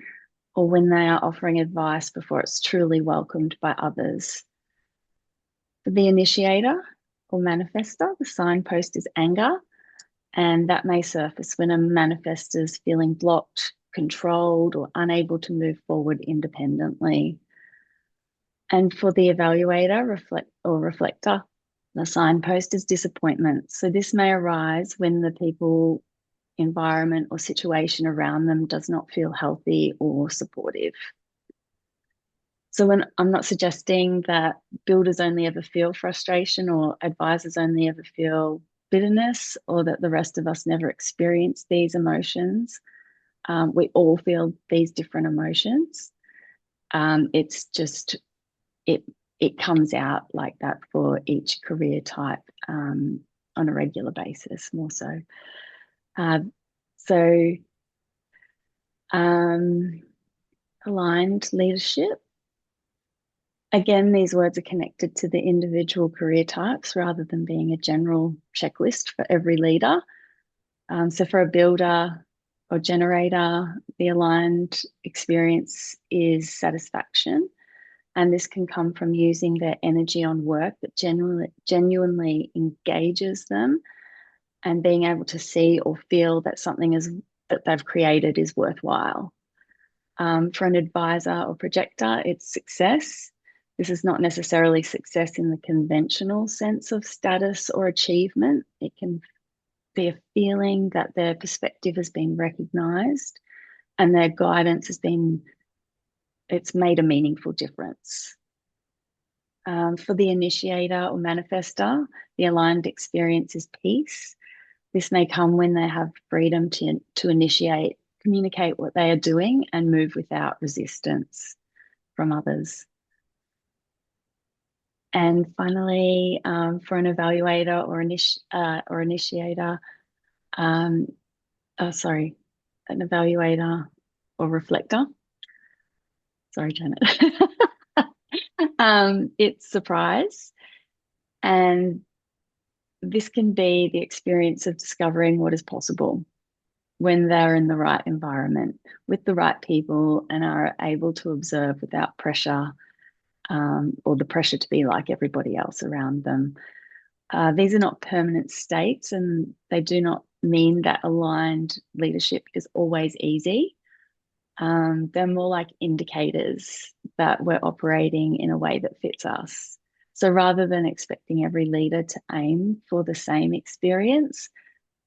or when they are offering advice before it's truly welcomed by others. For the initiator or manifester, the signpost is anger, and that may surface when a manifestor is feeling blocked, controlled, or unable to move forward independently. And for the evaluator reflector, the signpost is disappointment. So this may arise when the people, environment, or situation around them does not feel healthy or supportive. So when I'm not suggesting that builders only ever feel frustration or advisors only ever feel bitterness, or that the rest of us never experience these emotions. We all feel these different emotions. It's just, it comes out like that for each career type on a regular basis, more so. Aligned leadership. Again, these words are connected to the individual career types rather than being a general checklist for every leader. So for a builder or generator, the aligned experience is satisfaction. And this can come from using their energy on work that genuinely engages them, and being able to see or feel that something that they've created is worthwhile. For an advisor or projector, it's success. This is not necessarily success in the conventional sense of status or achievement. It can be a feeling that their perspective has been recognised and their guidance it's made a meaningful difference. For the initiator or manifestor, the aligned experience is peace. This may come when they have freedom to initiate, communicate what they are doing, and move without resistance from others. And finally, for an evaluator or initiator, an evaluator or reflector. Sorry, Janet. It's surprise. And this can be the experience of discovering what is possible when they're in the right environment with the right people and are able to observe without pressure, or the pressure to be like everybody else around them. These are not permanent states, and they do not mean that aligned leadership is always easy. They're more like indicators that we're operating in a way that fits us. So rather than expecting every leader to aim for the same experience,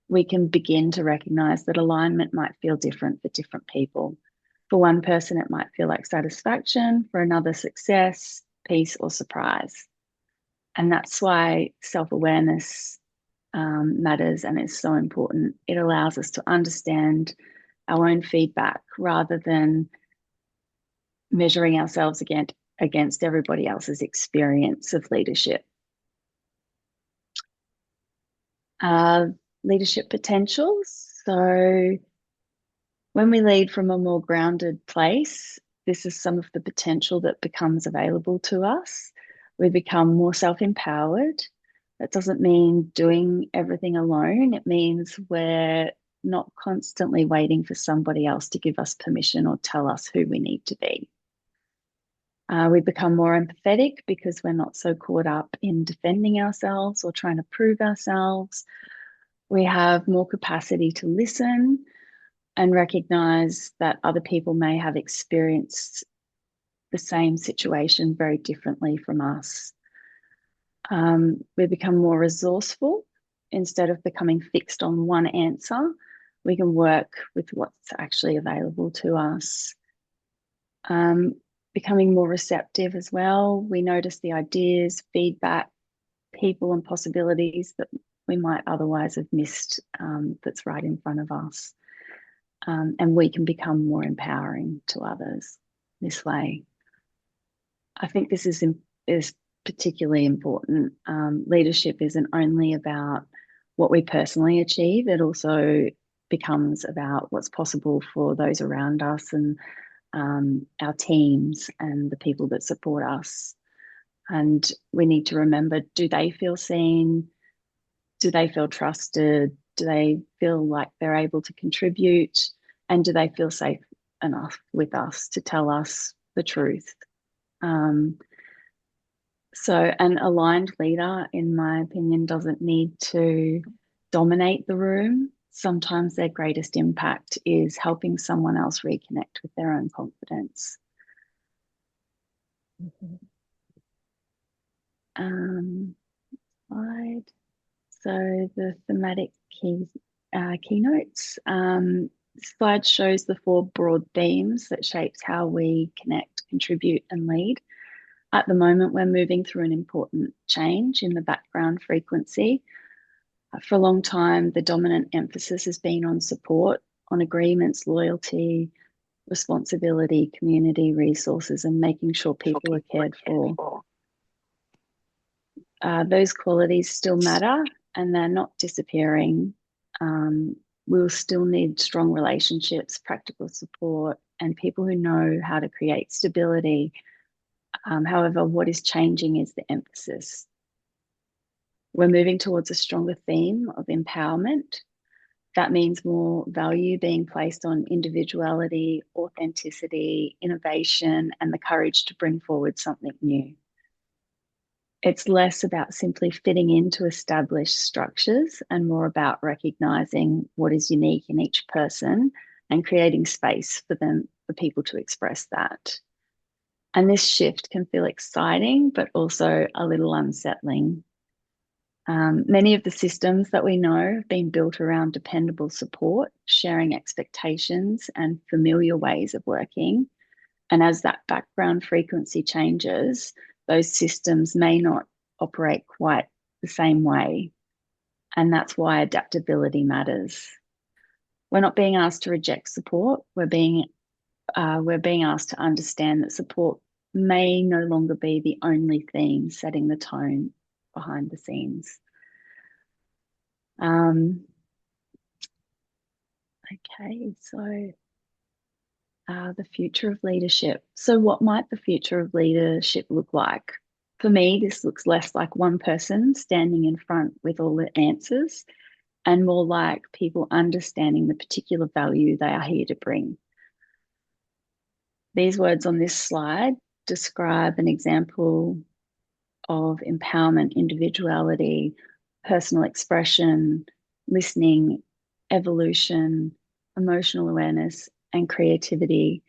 we can begin to recognize that alignment might feel different for different people. For one person, it might feel like satisfaction, for another, success, peace, or surprise. And that's why self-awareness matters and is so important. It allows us to understand our own feedback rather than measuring ourselves against everybody else's experience of leadership. Leadership potentials. So when we lead from a more grounded place, this is some of the potential that becomes available to us. We become more self-empowered. That doesn't mean doing everything alone. It means we're not constantly waiting for somebody else to give us permission or tell us who we need to be. We become more empathetic because we're not so caught up in defending ourselves or trying to prove ourselves. We have more capacity to listen and recognize that other people may have experienced the same situation very differently from us. We become more resourceful. Instead of becoming fixed on one answer, we can work with what's actually available to us. Becoming more receptive as well. We notice the ideas, feedback, people, and possibilities that we might otherwise have missed, that's right in front of us. And we can become more empowering to others this way. I think this is particularly important. Leadership isn't only about what we personally achieve, it also becomes about what's possible for those around us and our teams and the people that support us. And we need to remember, do they feel seen? Do they feel trusted? Do they feel like they're able to contribute? And do they feel safe enough with us to tell us the truth? So an aligned leader, in my opinion, doesn't need to dominate the room. Sometimes their greatest impact is helping someone else reconnect with their own confidence. Slide. So the thematic keynotes. Slide shows the 4 broad themes that shapes how we connect, contribute, and lead. At the moment, we're moving through an important change in the background frequency. For a long time, the dominant emphasis has been on support, on agreements, loyalty, responsibility, community, resources, and making sure people are cared for. Those qualities still matter and they're not disappearing. We'll still need strong relationships, practical support, and people who know how to create stability. However, what is changing is the emphasis. We're moving towards a stronger theme of empowerment. That means more value being placed on individuality, authenticity, innovation, and the courage to bring forward something new. It's less about simply fitting into established structures and more about recognizing what is unique in each person and creating space for people to express that. And this shift can feel exciting, but also a little unsettling. Many of the systems that we know have been built around dependable support, sharing expectations, and familiar ways of working. And as that background frequency changes, those systems may not operate quite the same way. And that's why adaptability matters. We're not being asked to reject support. We're being asked to understand that support may no longer be the only theme setting the tone behind the scenes. Okay, so the future of leadership. So what might the future of leadership look like? For me, this looks less like one person standing in front with all the answers and more like people understanding the particular value they are here to bring. These words on this slide describe an example of empowerment, individuality, personal expression, listening, evolution, emotional awareness, and creativity.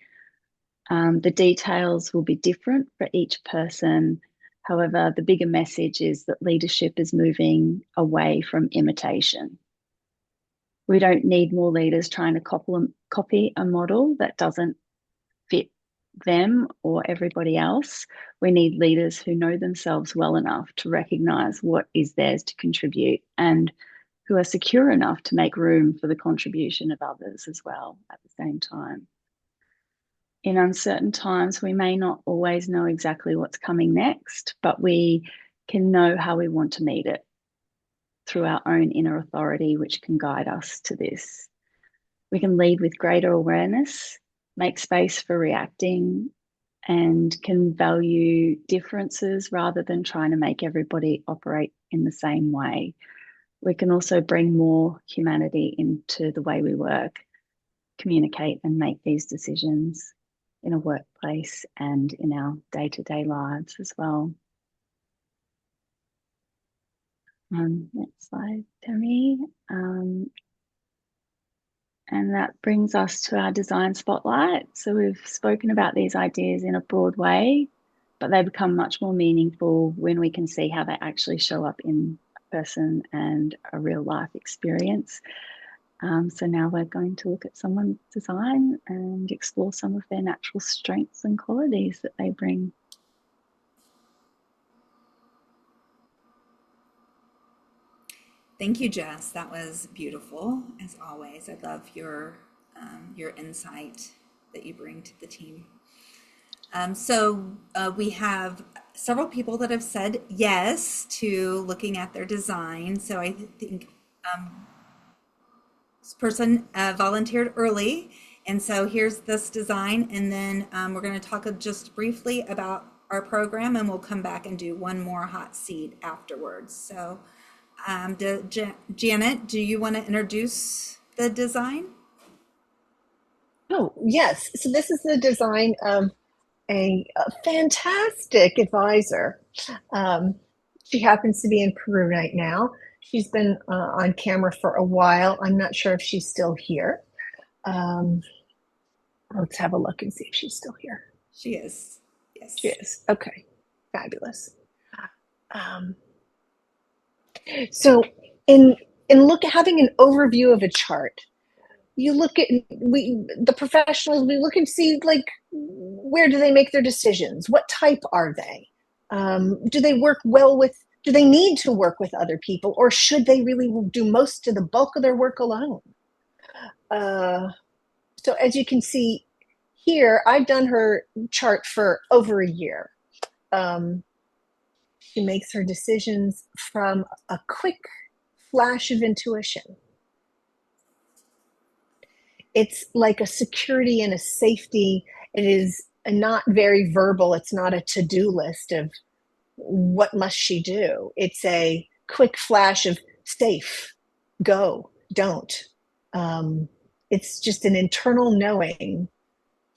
The details will be different for each person. However, the bigger message is that leadership is moving away from imitation. We don't need more leaders trying to copy a model that doesn't fit them or everybody else. We need leaders who know themselves well enough to recognize what is theirs to contribute and who are secure enough to make room for the contribution of others as well at the same time. In uncertain times, we may not always know exactly what's coming next, but we can know how we want to meet it through our own inner authority, which can guide us to this. We can lead with greater awareness, make space for reacting, and can value differences rather than trying to make everybody operate in the same way. We can also bring more humanity into the way we work, communicate, and make these decisions in a workplace and in our day-to-day lives as well. Next slide, Tammy. And that brings us to our design spotlight. So we've spoken about these ideas in a broad way, but they become much more meaningful when we can see how they actually show up in a person and a real life experience. So now we're going to look at someone's design and explore some of their natural strengths and qualities that they bring. Thank you, Jess. That was beautiful, as always. I love your insight that you bring to the team. We have several people that have said yes to looking at their design. So I think this person volunteered early. And so here's this design. And then we're going to talk just briefly about our program, and we'll come back and do one more hot seat afterwards. So Janet, do you want to introduce the design? Oh, yes. So this is the design of a fantastic advisor. Um, she happens to be in Peru right now. She's been on camera for a while. I'm not sure if she's still here. Um, let's have a look and see if she's still here. She is. She Yes. is. Okay. Fabulous. Um, so in look having an overview of a chart, you look at the professionals, we look and see, like, where do they make their decisions, what type are they, do they work well with, do they need to work with other people, or should they really do most of the bulk of their work alone? So as you can see here, I've done her chart for over a year. She makes her decisions from a quick flash of intuition. It's like a security and a safety. It is not very verbal. It's not a to-do list of what must she do. It's a quick flash of safe, go, don't. It's just an internal knowing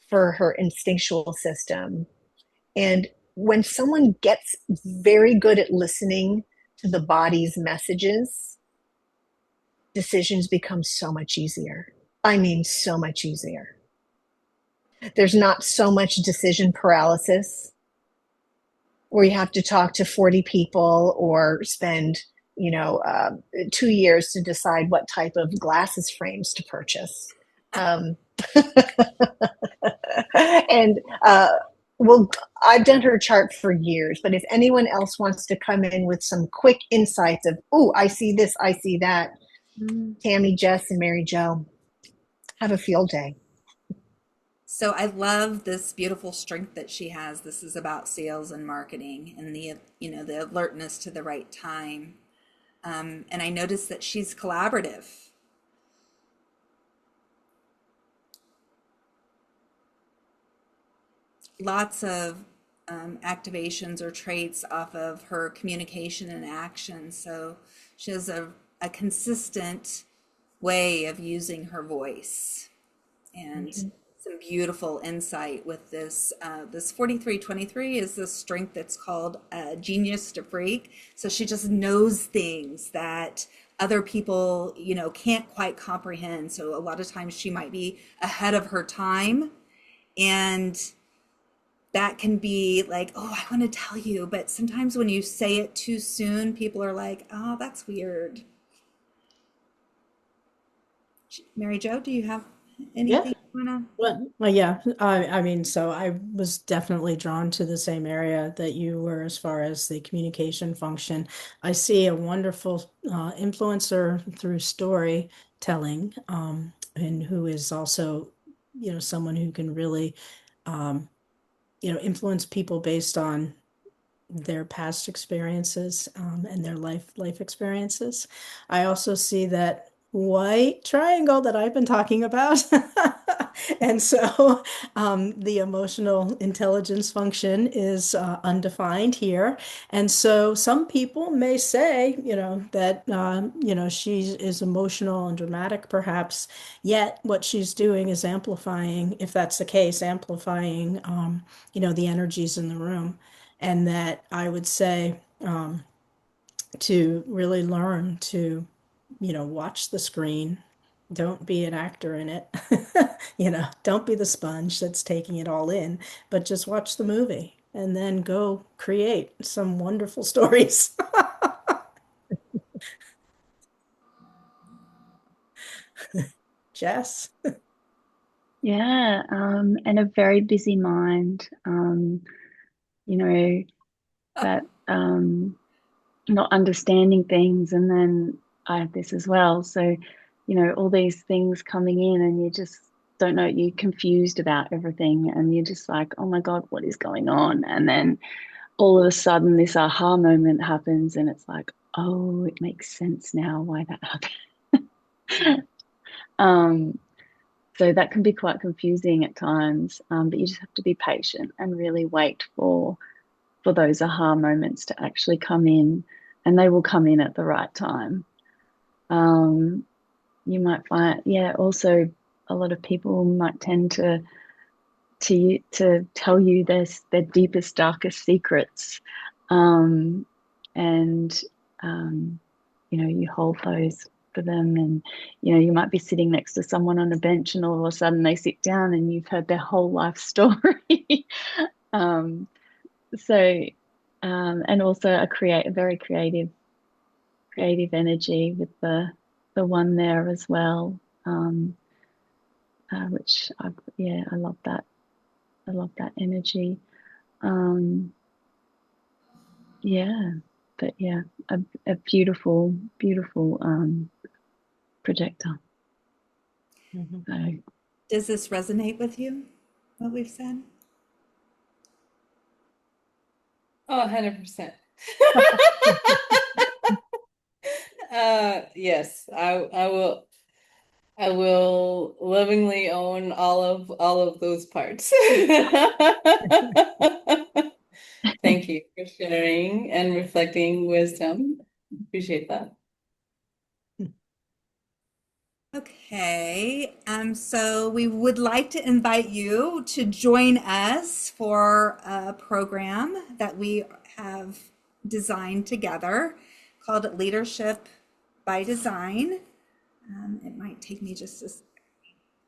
for her instinctual system. And when someone gets very good at listening to the body's messages, decisions become so much easier. I mean, so much easier. There's not so much decision paralysis where you have to talk to 40 people or spend, 2 years to decide what type of glasses frames to purchase. And well, I've done her chart for years, but if anyone else wants to come in with some quick insights of, oh, I see this, I see that, Tammy, Jess, and Mary Jo, have a field day. So I love this beautiful strength that she has. This is about sales and marketing and the alertness to the right time. And I noticed that she's collaborative. Lots of activations or traits off of her communication and action. So she has a consistent way of using her voice, and some beautiful insight with this. This 4323 is this strength that's called genius to freak. So she just knows things that other people, can't quite comprehend. So a lot of times she might be ahead of her time, and that can be like, oh, I want to tell you. But sometimes when you say it too soon, people are like, oh, that's weird. Mary Jo, do you have Yeah. anything you want Well, yeah. I mean, so I was definitely drawn to the same area that you were as far as the communication function. I see a wonderful influencer through storytelling, and who is also, someone who can really, um, influence people based on their past experiences, and their life experiences. I also see that white triangle that I've been talking about. And so the emotional intelligence function is undefined here. And so some people may say, that, she is emotional and dramatic, perhaps, yet what she's doing is amplifying, if that's the case, amplifying, the energies in the room. And that I would say, to really learn to, watch the screen. Don't be an actor in it. Don't be the sponge that's taking it all in, but just watch the movie and then go create some wonderful stories. Jess? Yeah, and a very busy mind. You know, that not understanding things, and then I have this as well. So, all these things coming in, and you're just don't know, you're confused about everything and you're just like, oh my God, what is going on? And then all of a sudden this aha moment happens and it's like, oh, it makes sense now why that happened. So that can be quite confusing at times, but you just have to be patient and really wait for those aha moments to actually come in, and they will come in at the right time. You might find, yeah, also a lot of people might tend to tell you their deepest, darkest secrets, and you hold those for them, and you might be sitting next to someone on a bench, and all of a sudden they sit down, and you've heard their whole life story. So, and also a very creative energy with the one there as well, which I love that. I love that energy. Yeah, but yeah, a beautiful, beautiful projector. So, Does this resonate with you, what we've said? Oh, 100%. Yes, I will lovingly own all of those parts. Thank you for sharing and reflecting wisdom. Appreciate that. Okay, so we would like to invite you to join us for a program that we have designed together called Leadership by Design. It might take me just to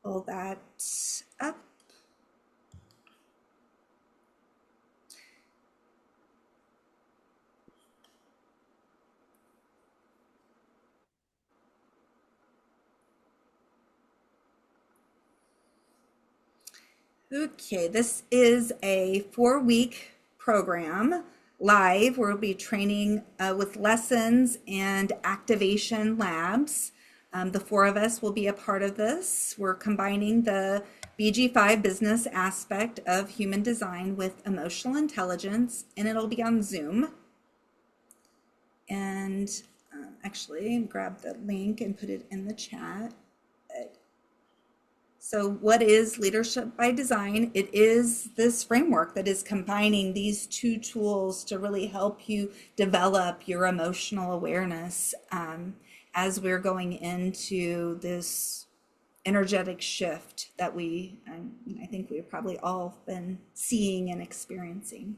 pull that up. Okay, this is a 4-week program live. We'll be training with lessons and activation labs. The 4 of us will be a part of this. We're combining the BG5 business aspect of human design with emotional intelligence, and it'll be on Zoom. And actually, grab the link and put it in the chat. So what is Leadership by Design? It is this framework that is combining these 2 tools to really help you develop your emotional awareness as we're going into this energetic shift that I think we've probably all been seeing and experiencing.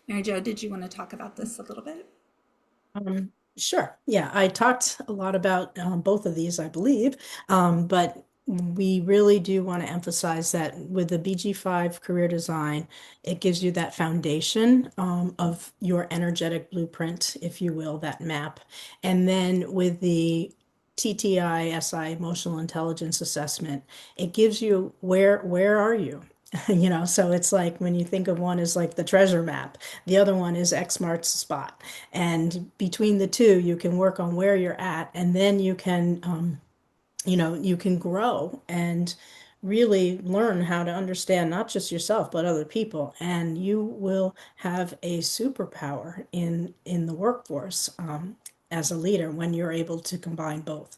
Mary Jo, did you want to talk about this a little bit? Sure. Yeah, I talked a lot about both of these, I believe, but we really do want to emphasize that with the BG5 career design, it gives you that foundation of your energetic blueprint, if you will, that map. And then with the TTI-SI emotional intelligence assessment, it gives you where are you? So it's like when you think of one as like the treasure map, the other one is X marks the spot. And between the two, you can work on where you're at, and then you can grow and really learn how to understand not just yourself but other people, and you will have a superpower in the workforce as a leader when you're able to combine both.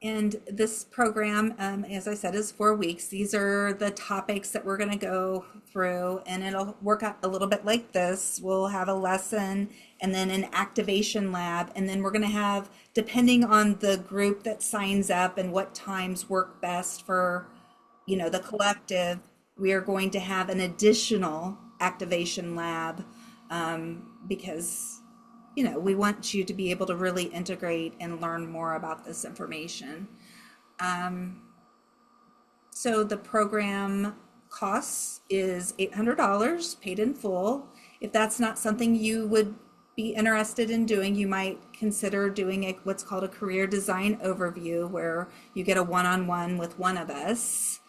And this program, as I said, is 4 weeks. These are the topics that we're going to go through, and it'll work out a little bit like this. We'll have a lesson and then an activation lab, and then we're going to have, depending on the group that signs up and what times work best for, the collective, we are going to have an additional activation lab because we want you to be able to really integrate and learn more about this information. So the program costs is $800 paid in full. If that's not something you would be interested in doing, you might consider doing what's called a career design overview, where you get a one-on-one with one of us.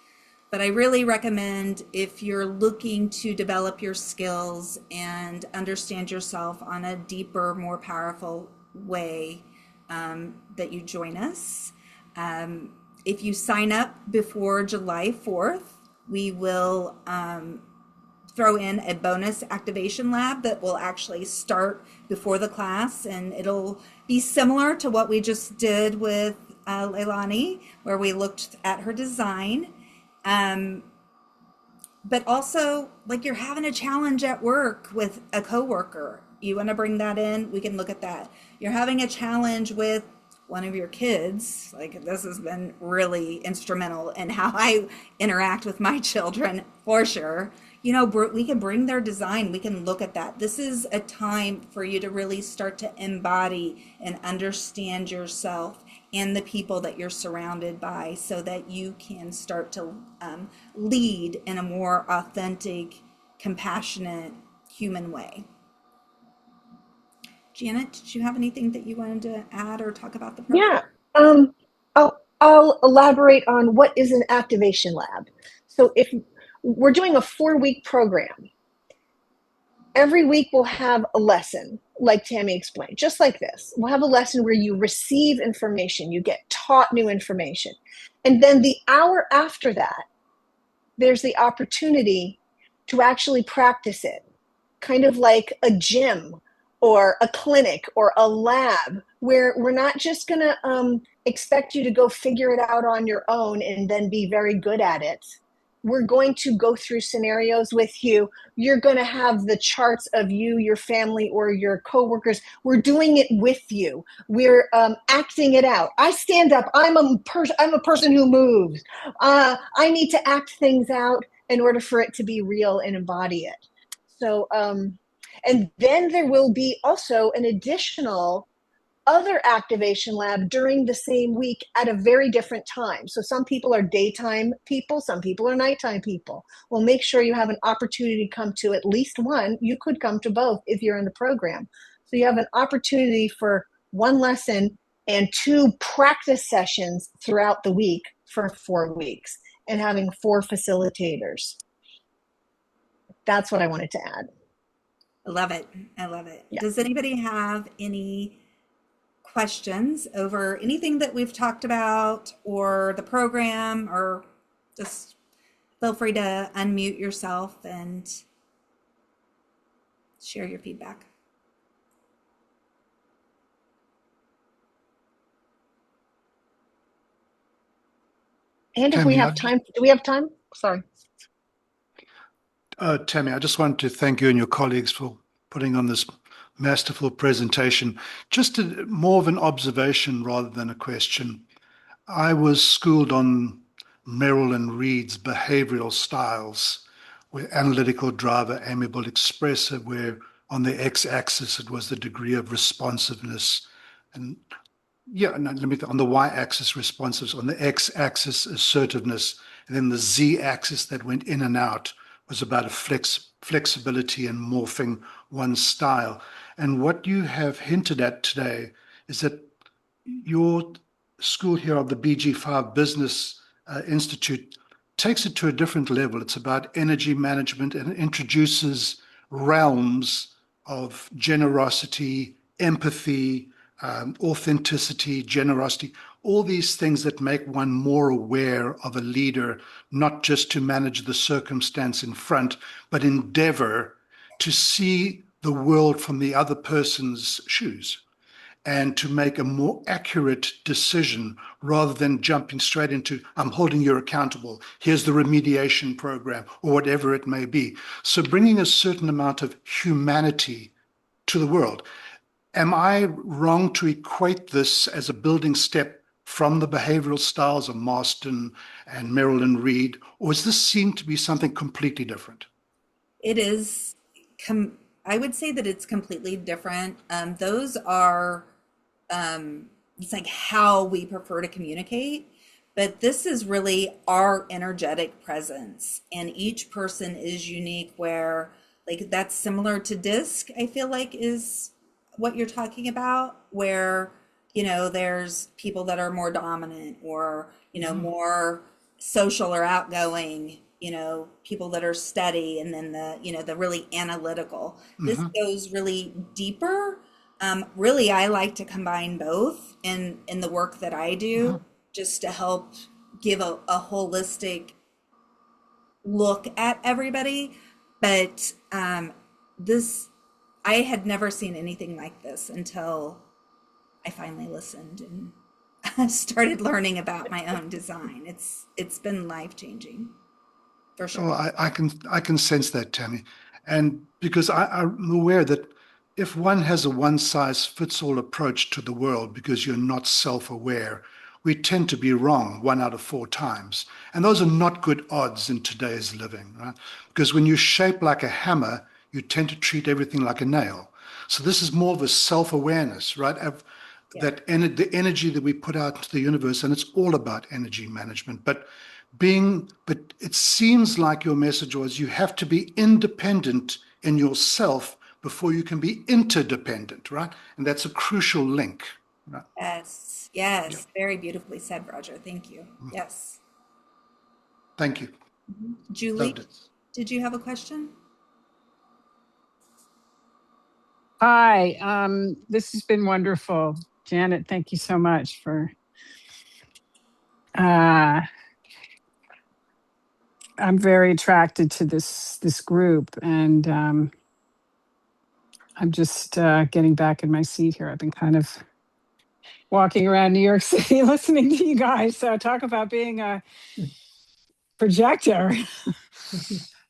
But I really recommend, if you're looking to develop your skills and understand yourself on a deeper, more powerful way, that you join us. If you sign up before July 4th, we will throw in a bonus activation lab that will actually start before the class, and it'll be similar to what we just did with Leilani, where we looked at her design. But also, like, you're having a challenge at work with a coworker. You want to bring that in? We can look at that. You're having a challenge with one of your kids. Like, this has been really instrumental in how I interact with my children, for sure. You know, we can bring their design. We can look at that. This is a time for you to really start to embody and understand yourself and the people that you're surrounded by, so that you can start to lead in a more authentic, compassionate, human way. Janet, did you have anything that you wanted to add or talk about the program? Yeah, I'll elaborate on what is an activation lab. So if we're doing a 4-week program, every week we'll have a lesson, like Tammy explained, just like this. We'll have a lesson where you receive information, you get taught new information. And then the hour after that, there's the opportunity to actually practice it, kind of like a gym or a clinic or a lab, where we're not just going to expect you to go figure it out on your own and then be very good at it. We're going to go through scenarios with you. You're going to have the charts of you, your family, or your coworkers. We're doing it with you. We're acting it out. I stand up. I'm a person who moves. I need to act things out in order for it to be real and embody it. So, and then there will be also an additional other activation lab during the same week at a very different time. So some people are daytime people, some people are nighttime people. Well, make sure you have an opportunity to come to at least one. You could come to both if you're in the program. So you have an opportunity for one lesson and 2 practice sessions throughout the week for 4 weeks, and having 4 facilitators. That's what I wanted to add. I love it. I love it. Yeah. Does anybody have any questions over anything that we've talked about or the program, or just feel free to unmute yourself and share your feedback. And if we have time, do we have time? Sorry. Tammy, I just want to thank you and your colleagues for putting on this masterful presentation. Just more of an observation rather than a question. I was schooled on Merrill and Reed's behavioral styles, where analytical, driver, amiable, expressive, where on the x-axis it was the degree of responsiveness, and on the y-axis responsiveness, on the x-axis assertiveness, and then the z-axis that went in and out was about a flexibility and morphing one's style. And what you have hinted at today is that your school here of the BG5 Business Institute takes it to a different level. It's about energy management and introduces realms of generosity, empathy, authenticity, generosity, all these things that make one more aware of a leader, not just to manage the circumstance in front, but endeavor to see the world from the other person's shoes and to make a more accurate decision rather than jumping straight into, I'm holding you accountable, here's the remediation program, or whatever it may be. So bringing a certain amount of humanity to the world. Am I wrong to equate this as a building step from the behavioral styles of Marston and Merrill and Reed, or does this seem to be something completely different? It is, I would say that it's completely different. Those are, it's like how we prefer to communicate, but this is really our energetic presence, and each person is unique, where like that's similar to DISC, I feel like is what you're talking about, where, you know, there's people that are more dominant or, you know, more social or outgoing, you know, people that are steady, and then the, you know, the really analytical. This goes really deeper. Really, I like to combine both in the work that I do, just to help give a holistic look at everybody. But this, I had never seen anything like this until I finally listened and started learning about my own design. It's been life-changing for sure. Oh, I can sense that, Tammy. And because I'm aware that if one has a one-size-fits-all approach to the world because you're not self-aware, we tend to be wrong 1 out of 4 times. And those are not good odds in today's living, right? Because when you shape like a hammer, you tend to treat everything like a nail. So this is more of a self-awareness, right? The energy that we put out into the universe, and it's all about energy management. But it seems like your message was you have to be independent in yourself before you can be interdependent, right? And that's a crucial link. Right? Yes, Yeah. very beautifully said, Roger. Thank you. Yes. Thank you. Julie, Loved it. did you have a question? Hi, this has been wonderful. Janet, thank you so much for I'm very attracted to this group, and I'm just getting back in my seat here. I've been kind of walking around New York City listening to you guys. So talk about being a projector.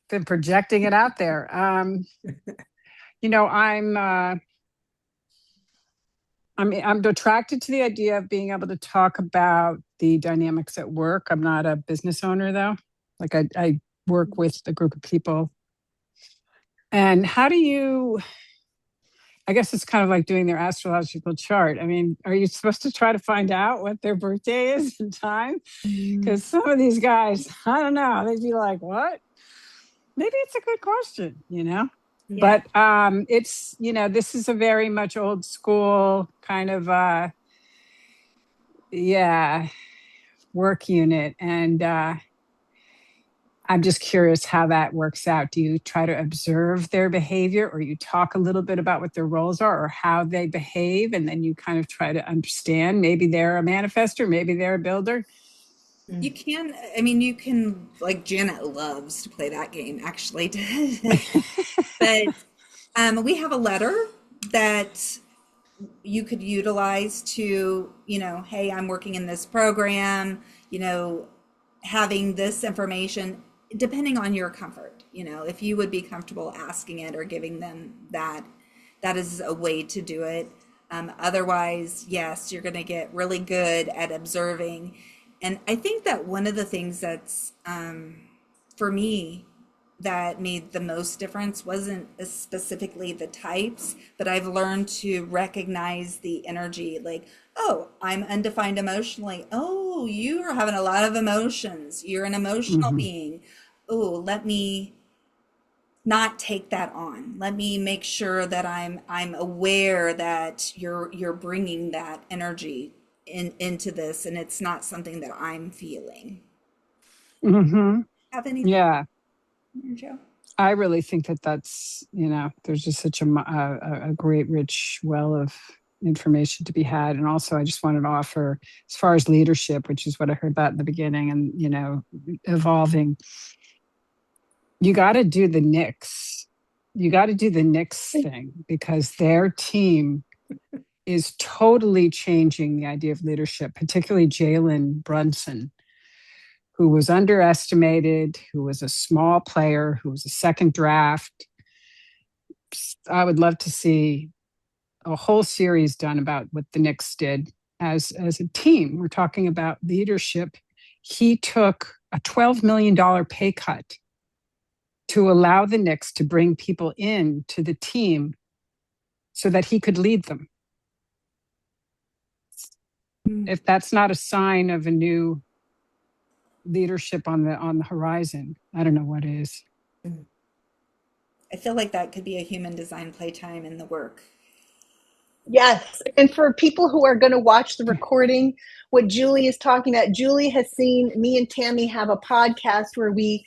Been projecting it out there. I'm attracted to the idea of being able to talk about the dynamics at work. I'm not a business owner though. Like I work with a group of people. And how do you, I guess it's kind of like doing their astrological chart. I mean, are you supposed to try to find out what their birthday is in time? Because some of these guys, I don't know, they'd be like, what? Maybe it's a good question, Yeah. But it's, this is a very much old school kind of, work unit. And I'm just curious how that works out. Do you try to observe their behavior, or you talk a little bit about what their roles are or how they behave, and then you kind of try to understand? Maybe they're a manifestor, maybe they're a builder. You can, like Janet loves to play that game, actually. But we have a letter that you could utilize to, hey, I'm working in this program, having this information, depending on your comfort, if you would be comfortable asking it or giving them that is a way to do it. Otherwise, yes, you're going to get really good at observing. And I think that one of the things that's, for me, that made the most difference wasn't specifically the types, but I've learned to recognize the energy. Like, oh, I'm undefined emotionally. Oh, you are having a lot of emotions. You're an emotional being. Oh, let me not take that on. Let me make sure that I'm aware that you're bringing that energy into this, and it's not something that I'm feeling. Have anything? Yeah. Joe? I really think that's, there's just such a great, rich well of information to be had. And also, I just wanted to offer, as far as leadership, which is what I heard about in the beginning, and, evolving, you got to do the Knicks. You got to do the Knicks thing, because their team is totally changing the idea of leadership, particularly Jalen Brunson, who was underestimated, who was a small player, who was a second draft. I would love to see a whole series done about what the Knicks did as a team. We're talking about leadership. He took a $12 million pay cut to allow the Knicks to bring people in to the team so that he could lead them. If that's not a sign of a new leadership on the horizon, I don't know what is. I feel like that could be a human design playtime in the work. Yes. And for people who are going to watch the recording, what Julie is talking about, Julie has seen me and Tammy have a podcast where we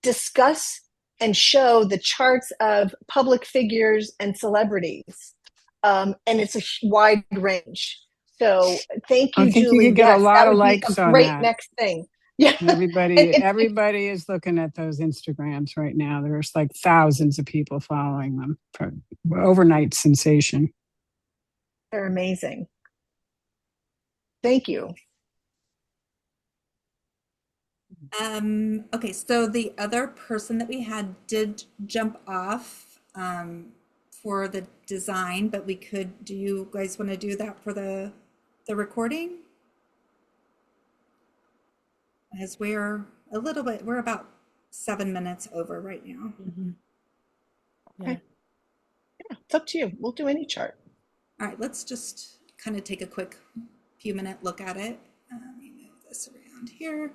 discuss and show the charts of public figures and celebrities. And it's a wide range. So thank I you, think you Julie. could get a Yes, lot that of would be a likes on great that. next thing. Yeah. Everybody is looking at those Instagrams right now. There's like thousands of people following them. Overnight sensation. They're amazing. Thank you. Okay, so the other person that we had did jump off for the design, but we could, do you guys want to do that for the recording? As we're we're about 7 minutes over right now. Mhm. Yeah. Okay. Yeah, it's up to you. We'll do any chart. All right, let's just kind of take a quick few minute look at it. Let me move this around here.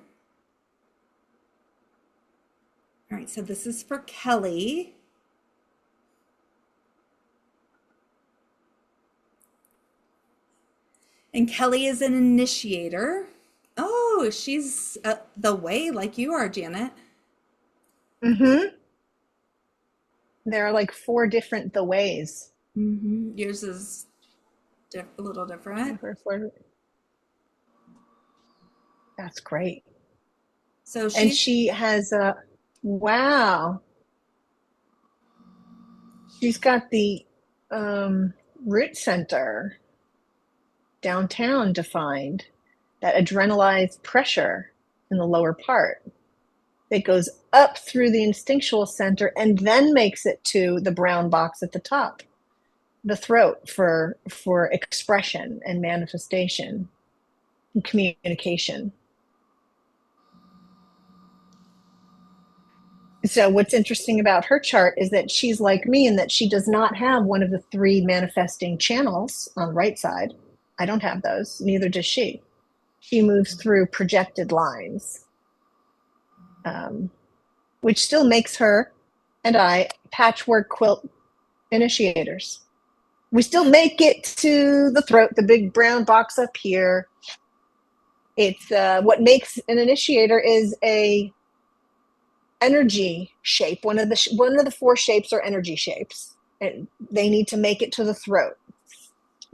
All right, so this is for Kelly. And Kelly is an initiator. Oh, she's the way like you are, Janet. Mm-hmm. There are like 4 different the ways. Yours is a little different. That's great. So And she has a, wow. She's got the root center downtown defined, that adrenalized pressure in the lower part that goes up through the instinctual center and then makes it to the brown box at the top, the throat for expression and manifestation and communication. So what's interesting about her chart is that she's like me in that she does not have one of the 3 manifesting channels on the right side. I don't have those, neither does she. She moves through projected lines, which still makes her and I patchwork quilt initiators. We still make it to the throat, the big brown box up here. It's what makes an initiator is a energy shape. One of the 4 shapes are energy shapes, and they need to make it to the throat.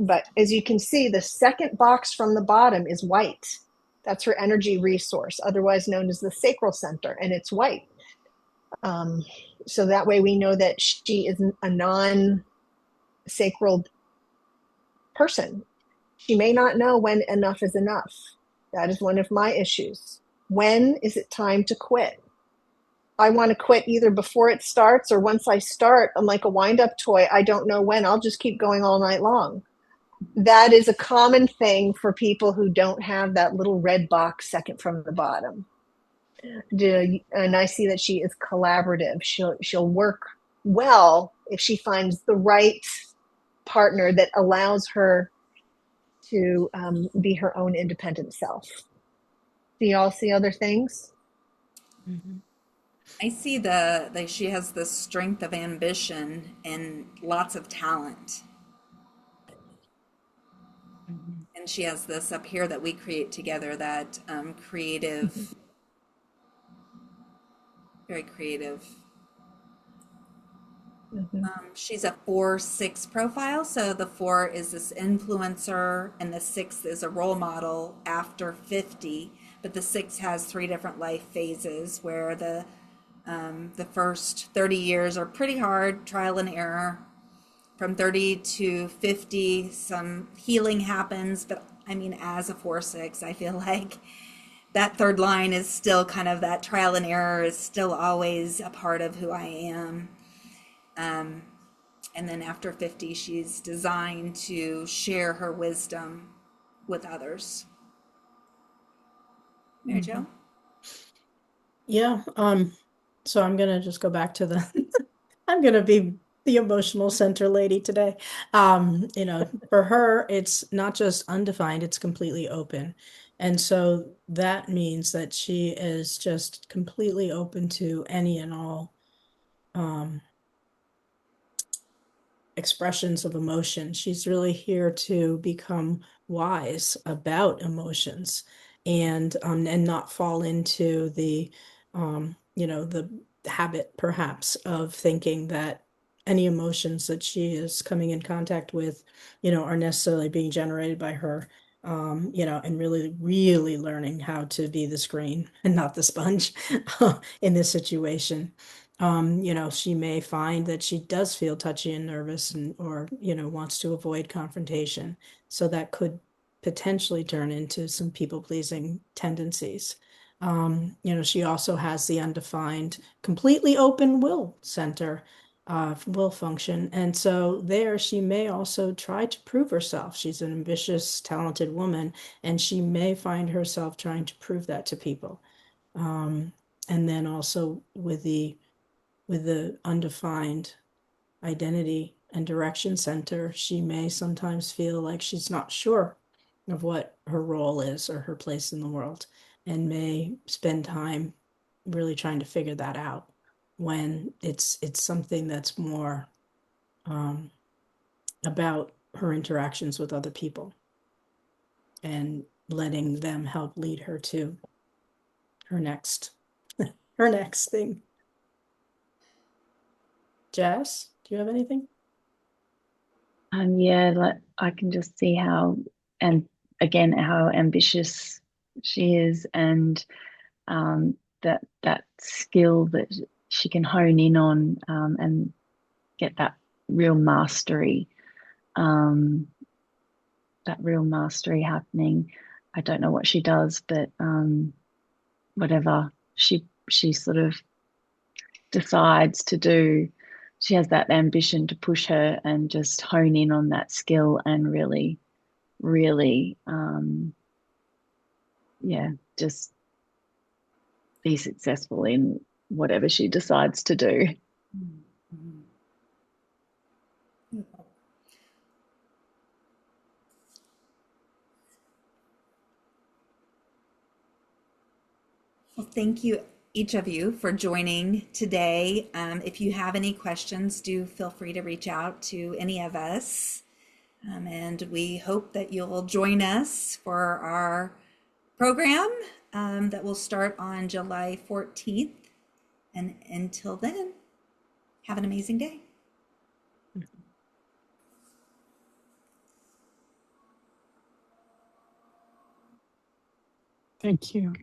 But as you can see, the second box from the bottom is white. That's her energy resource, otherwise known as the sacral center, and it's white. So that way we know that she is a non-sacral person. She may not know when enough is enough. That is one of my issues. When is it time to quit? I want to quit either before it starts or once I start. I'm like a wind-up toy. I don't know when. I'll just keep going all night long. That is a common thing for people who don't have that little red box second from the bottom. And I see that she is collaborative. She'll work well if she finds the right partner that allows her to be her own independent self. Do y'all see other things? I see she has the strength of ambition and lots of talent. And she has this up here that we create together, that creative, very creative. She's a 4/6 profile. So the 4 is this influencer and the 6 is a role model after 50. But the 6 has 3 different life phases where the first 30 years are pretty hard, trial and error. From 30 to 50, some healing happens. But I mean, as a 4/6, I feel like that third line is still kind of that trial and error is still always a part of who I am. And then after 50, she's designed to share her wisdom with others. Mary Jo? Yeah. So I'm gonna just go back to I'm gonna be the emotional center lady today. For her, it's not just undefined, it's completely open. And so that means that she is just completely open to any and all expressions of emotion. She's really here to become wise about emotions and not fall into the the habit perhaps of thinking that any emotions that she is coming in contact with, are necessarily being generated by her, and really, really learning how to be the screen and not the sponge in this situation. She may find that she does feel touchy and nervous or wants to avoid confrontation. So that could potentially turn into some people-pleasing tendencies. She also has the undefined, completely open will center, will function. And so there she may also try to prove herself. She's an ambitious, talented woman, and she may find herself trying to prove that to people. And then also with the undefined identity and direction center, she may sometimes feel like she's not sure of what her role is or her place in the world, and may spend time really trying to figure that out when it's something that's more about her interactions with other people and letting them help lead her to her next thing. Jess, do you have anything? Yeah, like I can just see how, and again, how ambitious she is, and that skill that she can hone in on, and get that real mastery, happening. I don't know what she does, but whatever she sort of decides to do, she has that ambition to push her and just hone in on that skill and really, really, just be successful in whatever she decides to do. Well, thank you, each of you, for joining today. If you have any questions, do feel free to reach out to any of us. And we hope that you'll join us for our program that will start on July 14th. And until then, have an amazing day. Thank you.